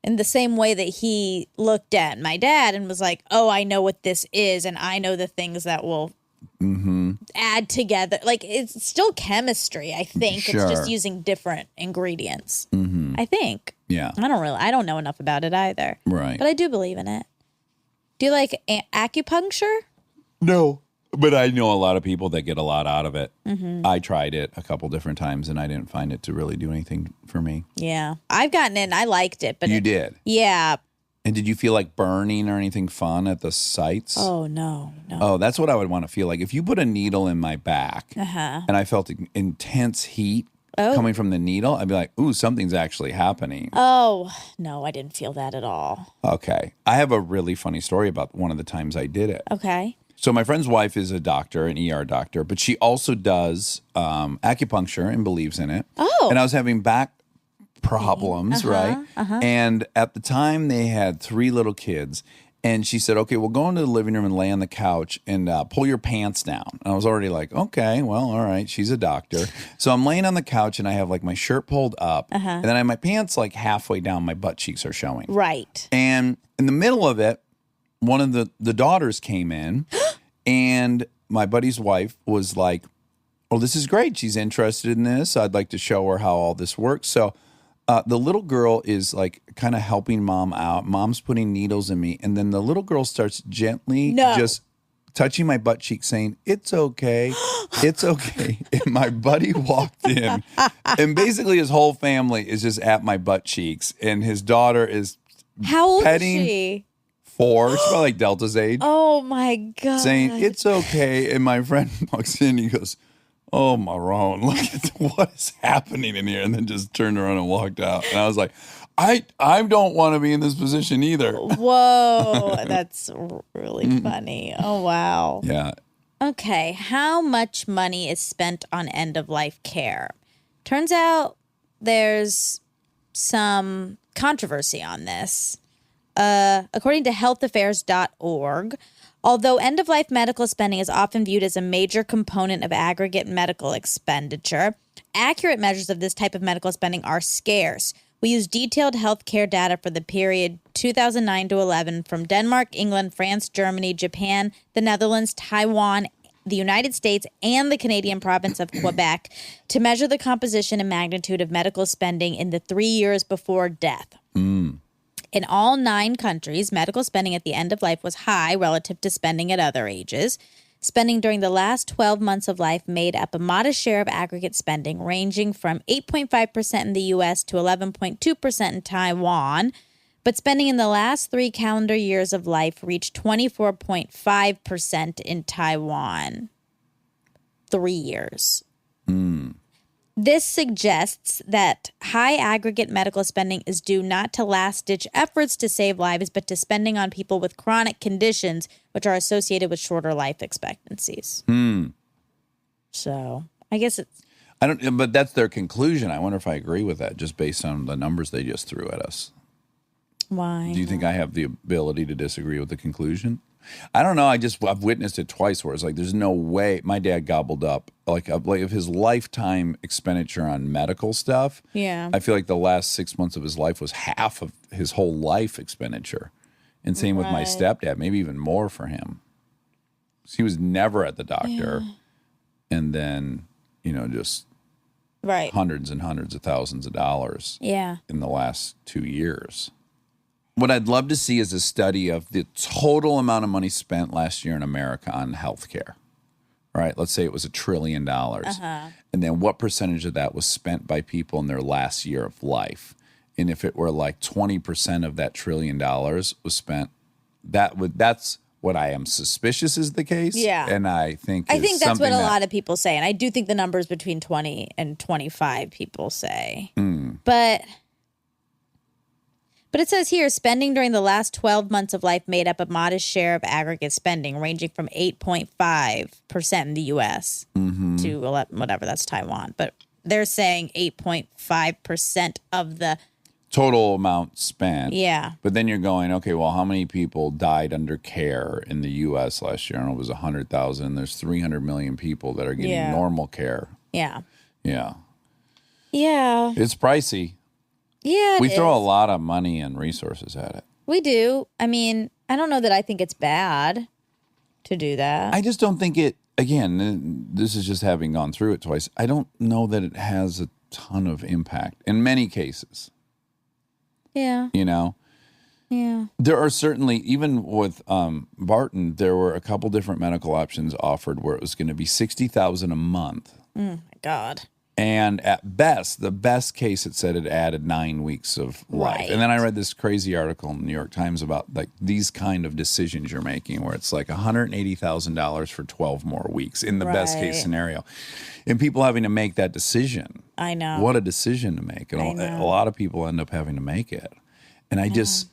in the same way that he looked at my dad and was like, oh, I know what this is, and I know the things that will add together. Like, it's still chemistry, I think. Sure. It's just using different ingredients. I think. Yeah. I don't know enough about it either. Right. But I do believe in it. Do you like acupuncture? No. But I know a lot of people that get a lot out of it. Mm-hmm. I tried it a couple different times, and I didn't find it to really do anything for me. Yeah. I've gotten it, and I liked it. But You did? Yeah. And did you feel like burning or anything fun at the sites? Oh, no. Oh, that's what I would want to feel like. If you put a needle in my back and I felt intense heat coming from the needle, I'd be like, ooh, something's actually happening. Oh, no, I didn't feel that at all. Okay. I have a really funny story about one of the times I did it. Okay. So my friend's wife is a doctor, an ER doctor, but she also does acupuncture and believes in it. Oh. And I was having back problems, right? And at the time they had 3 little kids. And she said, okay, we'll go into the living room and lay on the couch and pull your pants down. And I was already like, okay, well, all right. She's a doctor. So I'm laying on the couch and I have like my shirt pulled up. And then I have my pants like halfway down. My butt cheeks are showing. Right. And in the middle of it, one of the daughters came in and my buddy's wife was like, oh, this is great. She's interested in this. I'd like to show her how all this works. So the little girl is like kind of helping mom out. Mom's putting needles in me. And then the little girl starts gently just touching my butt cheek saying, it's okay. It's okay. And my buddy walked in and basically his whole family is just at my butt cheeks. And his daughter is How old petting is she? 4. She's about like Delta's age. Oh, my God. Saying, it's okay. And my friend walks in, he goes, oh, Marone, look at what is happening in here. And then just turned around and walked out. And I was like, I don't want to be in this position either. Whoa, that's really funny. Oh, wow. Yeah. Okay, how much money is spent on end-of-life care? Turns out there's some controversy on this. According to healthaffairs.org, although end-of-life medical spending is often viewed as a major component of aggregate medical expenditure, accurate measures of this type of medical spending are scarce. We use detailed healthcare data for the period 2009 to 11 from Denmark, England, France, Germany, Japan, the Netherlands, Taiwan, the United States, and the Canadian province of Quebec to measure the composition and magnitude of medical spending in the 3 years before death. In all 9 countries, medical spending at the end of life was high relative to spending at other ages. Spending during the last 12 months of life made up a modest share of aggregate spending, ranging from 8.5% in the U.S. to 11.2% in Taiwan. But spending in the last 3 calendar years of life reached 24.5% in Taiwan. 3 years. This suggests that high aggregate medical spending is due not to last-ditch efforts to save lives, but to spending on people with chronic conditions, which are associated with shorter life expectancies. So, I guess it's... But that's their conclusion. I wonder if I agree with that, just based on the numbers they just threw at us. Why? Do you think I have the ability to disagree with the conclusion? I don't know. I've witnessed it twice where it's like, there's no way. My dad gobbled up like of his lifetime expenditure on medical stuff. Yeah. I feel like the last 6 months of his life was half of his whole life expenditure. And same with my stepdad, maybe even more for him. He was never at the doctor. And then, just hundreds and hundreds of thousands of dollars in the last 2 years. What I'd love to see is a study of the total amount of money spent last year in America on healthcare. Right? Let's say it was $1 trillion. And then what percentage of that was spent by people in their last year of life? And if it were like 20% of that $1 trillion was spent, that's what I am suspicious is the case. Yeah. And I think that's what a lot of people say. And I do think the numbers between 20 and 25 people say. But it says here, spending during the last 12 months of life made up a modest share of aggregate spending, ranging from 8.5% in the U.S. to 11, whatever, that's Taiwan. But they're saying 8.5% of the total amount spent. Yeah. But then you're going, okay, well, how many people died under care in the U.S. last year? I don't know, it was 100,000. There's 300 million people that are getting normal care. Yeah. Yeah. Yeah. It's pricey. Yeah, we throw a lot of money and resources at it. We do. I mean, I don't know that I think it's bad to do that. I just don't think it, again, this is just having gone through it twice. I don't know that it has a ton of impact in many cases. Yeah. Yeah. There are certainly, even with Barton, there were a couple different medical options offered where it was going to be $60,000 a month. Oh, my God. And at best, the best case, it said it added 9 weeks of life. Right. And then I read this crazy article in the New York Times about like these kind of decisions you're making where it's like $180,000 for 12 more weeks in the best case Right. scenario. And people having to make that decision. I know. What a decision to make. And I a know. lot of people end up having to make it. And I guess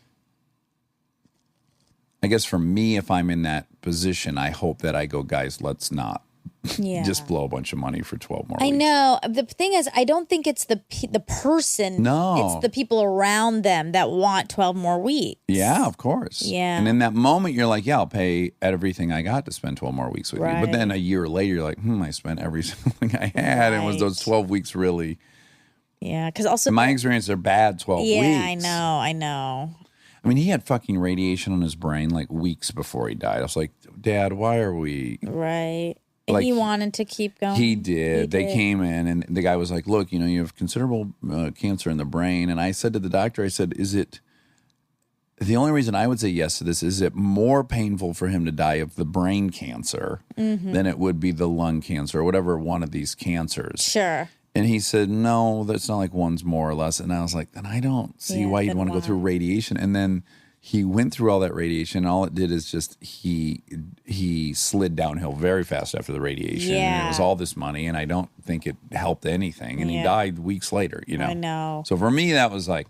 for me, if I'm in that position, I hope that I go, guys, let's not Yeah. just blow a bunch of money for 12 more I weeks. know. The thing is, I don't think it's the person. No. It's the people around them that want 12 more weeks. Yeah, of course. Yeah. And in that moment, you're like, yeah, I'll pay everything I got to spend 12 more weeks with you. But Right. then a year later, you're like, I spent every single thing I had. And was those Right. 12 weeks really? Yeah, because also. In my experience, they're bad 12 weeks. Yeah, I know. I mean, he had fucking radiation on his brain like weeks before he died. I was like, Dad, why are we? Right. And Like, he wanted to keep going. He did. They did. came in and the guy was like, look, you have considerable cancer in the brain. And I said to the doctor, I said, is it, the only reason I would say yes to this, is it more painful for him to die of the brain cancer than it would be the lung cancer or whatever one of these cancers? Sure. And he said, no, that's not like one's more or less. And I was like, then I don't see Yeah, why you'd then want to go why? through radiation. And then he went through all that radiation. And all it did is just he slid downhill very fast after the radiation. And it was Yeah. all this money. And I don't think it helped anything. And he Yeah. died weeks later, I know. So for me, that was like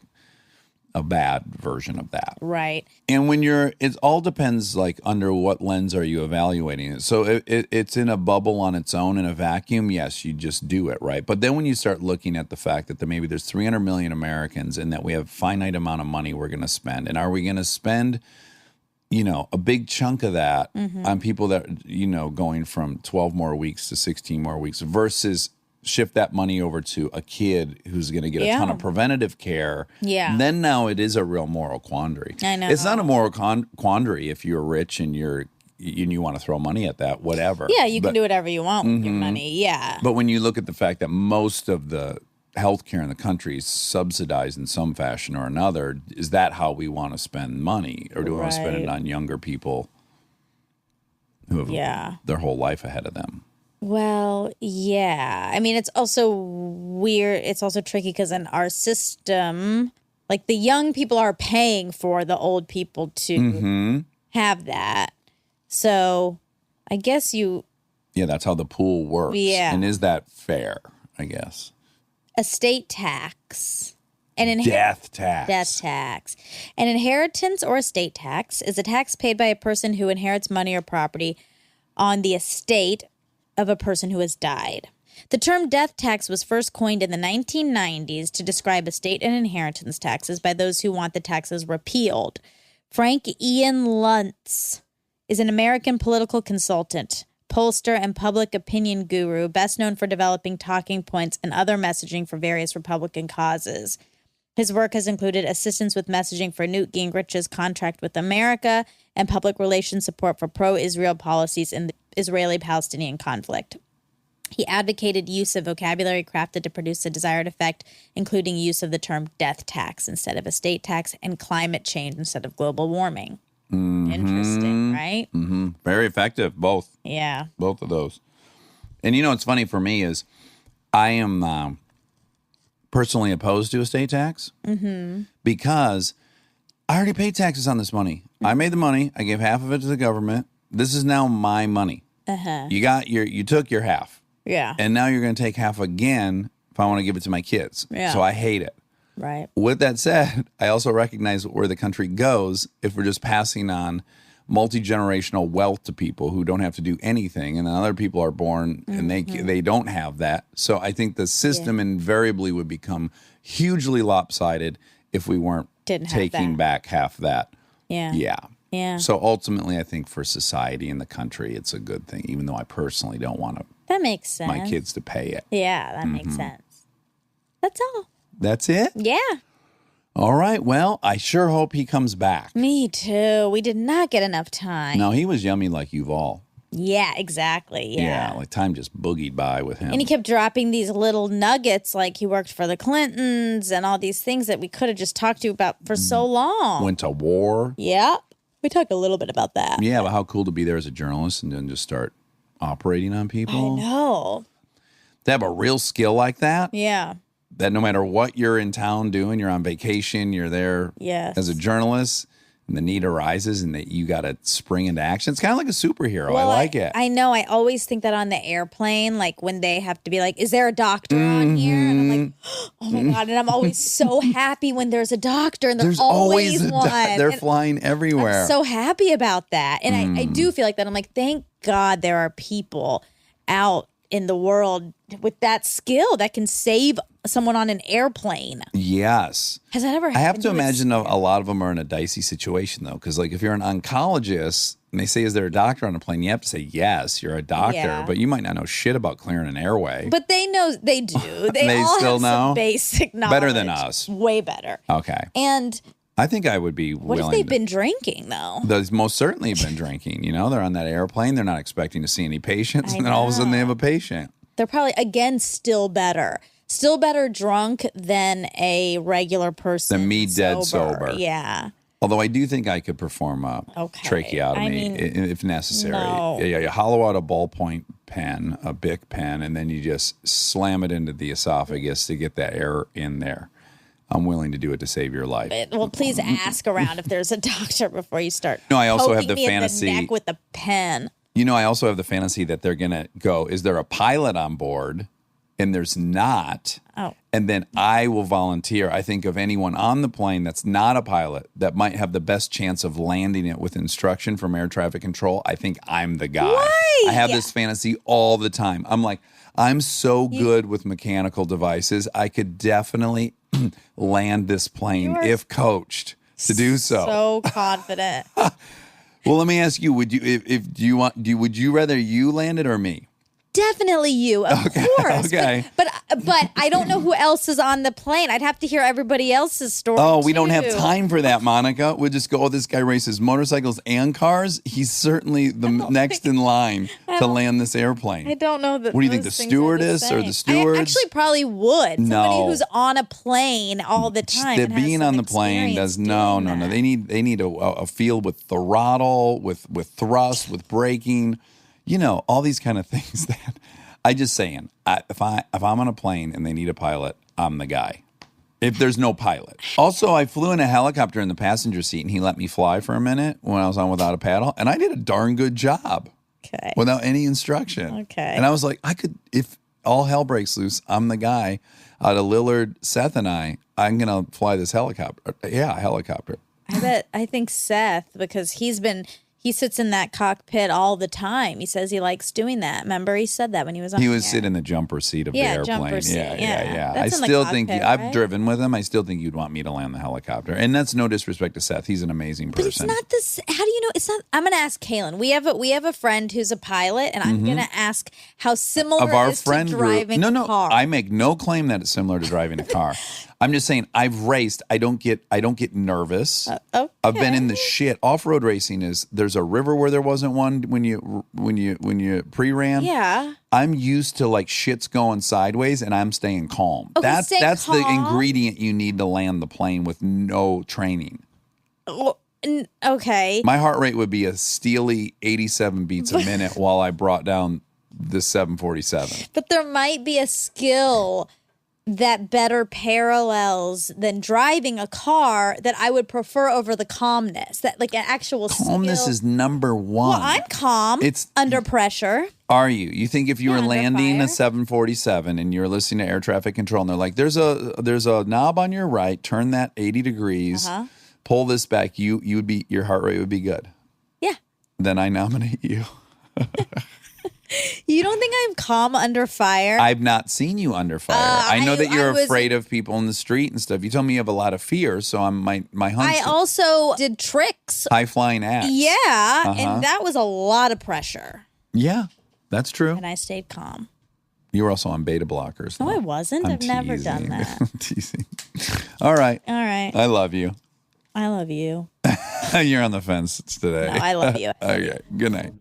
a bad version of that. Right. And when it all depends like under what lens are you evaluating it. So it's in a bubble on its own in a vacuum. Yes, you just do it, right? But then when you start looking at the fact that maybe there's 300 million Americans and that we have a finite amount of money we're going to spend, and are we going to spend, a big chunk of that on people that, going from 12 more weeks to 16 more weeks versus shift that money over to a kid who's going to get a ton Yeah. of preventative care. Yeah. Then now it is a real moral quandary. I know. It's not a moral quandary if you're rich and you want to throw money at that, whatever. Yeah, you can But- do whatever you want with your money. Yeah. But when you look at the fact that most of the healthcare in the country is subsidized in some fashion or another, is that how we want to spend money? Or do we want to spend it Right. on younger people who have Yeah. their whole life ahead of them? Well, yeah. I mean, it's also weird. It's also tricky because in our system, like the young people are paying for the old people to have that. So I guess Yeah, that's how the pool works. Yeah. And is that fair, I guess? estate tax and Death tax. Death tax. An inheritance or estate tax is a tax paid by a person who inherits money or property on the estate of a person who has died. The term death tax was first coined in the 1990s to describe estate and inheritance taxes by those who want the taxes repealed. Frank Ian Luntz is an American political consultant, pollster, and public opinion guru, best known for developing talking points and other messaging for various Republican causes. His work has included assistance with messaging for Newt Gingrich's Contract with America and public relations support for pro-Israel policies in the Israeli-Palestinian conflict. He advocated use of vocabulary crafted to produce the desired effect, including use of the term death tax instead of estate tax and climate change instead of global warming. Interesting, right? Very effective, both. Yeah. Both of those. And what's funny for me is I am personally opposed to estate tax because I already paid taxes on this money. I made the money. I gave half of it to the government. This is now my money. You took your half. Yeah. And now you're going to take half again if I want to give it to my kids. Yeah. So I hate it. Right. With that said, I also recognize where the country goes if we're just passing on multi-generational wealth to people who don't have to do anything, and then other people are born and they don't have that. So I think the system invariably would become hugely lopsided if we weren't Didn't have taking that. back half that. Yeah. Yeah. Yeah. So ultimately, I think for society and the country, it's a good thing, even though I personally don't want That makes sense. my kids to pay it. Yeah, that makes sense. That's all. That's it? Yeah. All right. Well, I sure hope he comes back. Me too. We did not get enough time. No, he was yummy like you've all. Yeah, exactly. Yeah. Like time just boogied by with him. And he kept dropping these little nuggets like he worked for the Clintons and all these things that we could have just talked to you about for so long. Went to war. Yeah. We talked a little bit about that. Yeah, but how cool to be there as a journalist and then just start operating on people. I know. To have a real skill like that, Yeah. that no matter what you're in town doing, you're on vacation, you're there Yes. as a journalist, and the need arises and that you got to spring into action. It's kind of like a superhero. Well, I like it. I know. I always think that on the airplane, like when they have to be like, is there a doctor on here? And I'm like, oh my God. And I'm always so happy when there's a doctor and there's always one. They're And flying everywhere. I'm so happy about that. And I do feel like that. I'm like, thank God there are people out in the world with that skill that can save someone on an airplane. Yes. Has that ever happened? I have to you? imagine a lot of them are in a dicey situation, though, because like if you're an oncologist and they say, is there a doctor on a plane? You have to say, yes, you're a doctor, Yeah. but you might not know shit about clearing an airway. But they know, they do. They, They all still have know? some basic knowledge. Better than us. Way better. Okay. And I think I would be what willing if they've to. been drinking, though? Those most certainly been drinking. You know, they're on that airplane. They're not expecting to see any patients. I And then all of a sudden they know. have a patient. They're probably, again, still better. Still better drunk than a regular person. Than me dead sober. Yeah. Although I do think I could perform a Okay. tracheotomy I mean, if necessary. no. Yeah, you hollow out a ballpoint pen, a Bic pen, and then you just slam it into the esophagus to get that air in there. I'm willing to do it to save your life. Well, please ask around if there's a doctor before you start. No, I also have poking the me fantasy- in the neck with a pen. You know, I also have the fantasy that they're going to go, is there a pilot on board? And there's not. Oh. And then I will volunteer. I think of anyone on the plane that's not a pilot that might have the best chance of landing it with instruction from air traffic control. I think I'm the guy. Why? I have this fantasy all the time. I'm like, I'm so good with mechanical devices. I could definitely land this plane You are if coached to do so. So confident. Well, let me ask you: would you, if do you want, would you rather you land it or me? Definitely you, of course. okay. But I don't know who else is on the plane. I'd have to hear everybody else's story. Oh, we don't have too. time for that, Monica. We'll just go, oh, this guy races motorcycles and cars. He's certainly the next in line to land this airplane. I don't know that. What do you think, those the things are the stewardess or the same. stewards? I actually probably would. Somebody No. who's on a plane all the time. The and has being some on the plane experience does no. doing that. They need a field with throttle, with thrust, with braking, all these kind of things. That I just saying. If I'm on a plane and they need a pilot, I'm the guy. If there's no pilot. Also, I flew in a helicopter in the passenger seat, and he let me fly for a minute when I was on without a paddle, and I did a darn good job. Okay. Without any instruction. Okay. And I was like, if all hell breaks loose, I'm the guy out of Lillard, Seth, and I'm going to fly this helicopter. Yeah, helicopter. I think Seth, because he sits in that cockpit all the time. He says he likes doing that. Remember, he said that when he was on He the was air. sitting in the jumper seat of the Yeah, airplane. jumper seat, yeah. I That's in the still think cockpit, I've right? driven with him. I still think you'd want me to land the helicopter. And that's no disrespect to Seth. He's an amazing person. But it's not this. How do you know? It's not. I'm going to ask Kaylin. We have a friend who's a pilot, and I'm going to ask how similar of our it is friend to group. driving No, a car. I make no claim that it's similar to driving a car. I'm just saying I've raced. I don't get nervous. okay. I've been in the shit. Off-road racing is there's a river where there wasn't one when you pre-ran. Yeah. I'm used to like shit's going sideways and I'm staying calm. Okay, stay that's the calm. ingredient you need to land the plane with no training. Okay. My heart rate would be a steely 87 beats a minute while I brought down the 747. But there might be a skill that better parallels than driving a car that I would prefer over the calmness. That like an actual Calmness skill. is number one. Well, I'm calm. It's- under pressure. Are you? You think if you were under landing fire. a 747 and you're listening to air traffic control and they're like, there's a knob on your right, turn that 80 degrees, pull this back, your heart rate would be good. Yeah. Then I nominate you. You don't think I'm calm under fire? I've not seen you under fire. I know that I you're was- afraid of people in the street and stuff. You told me you have a lot of fear, so my hunch. I also did tricks. high flying acts. Yeah, Uh-huh. and that was a lot of pressure. Yeah, that's true. And I stayed calm. You were also on beta blockers. No, though. I wasn't. I'm I've never done teasing. that. I'm teasing. All right. All right. I love you. I love you. You're on the fence today. No, I love you. Okay. Good night.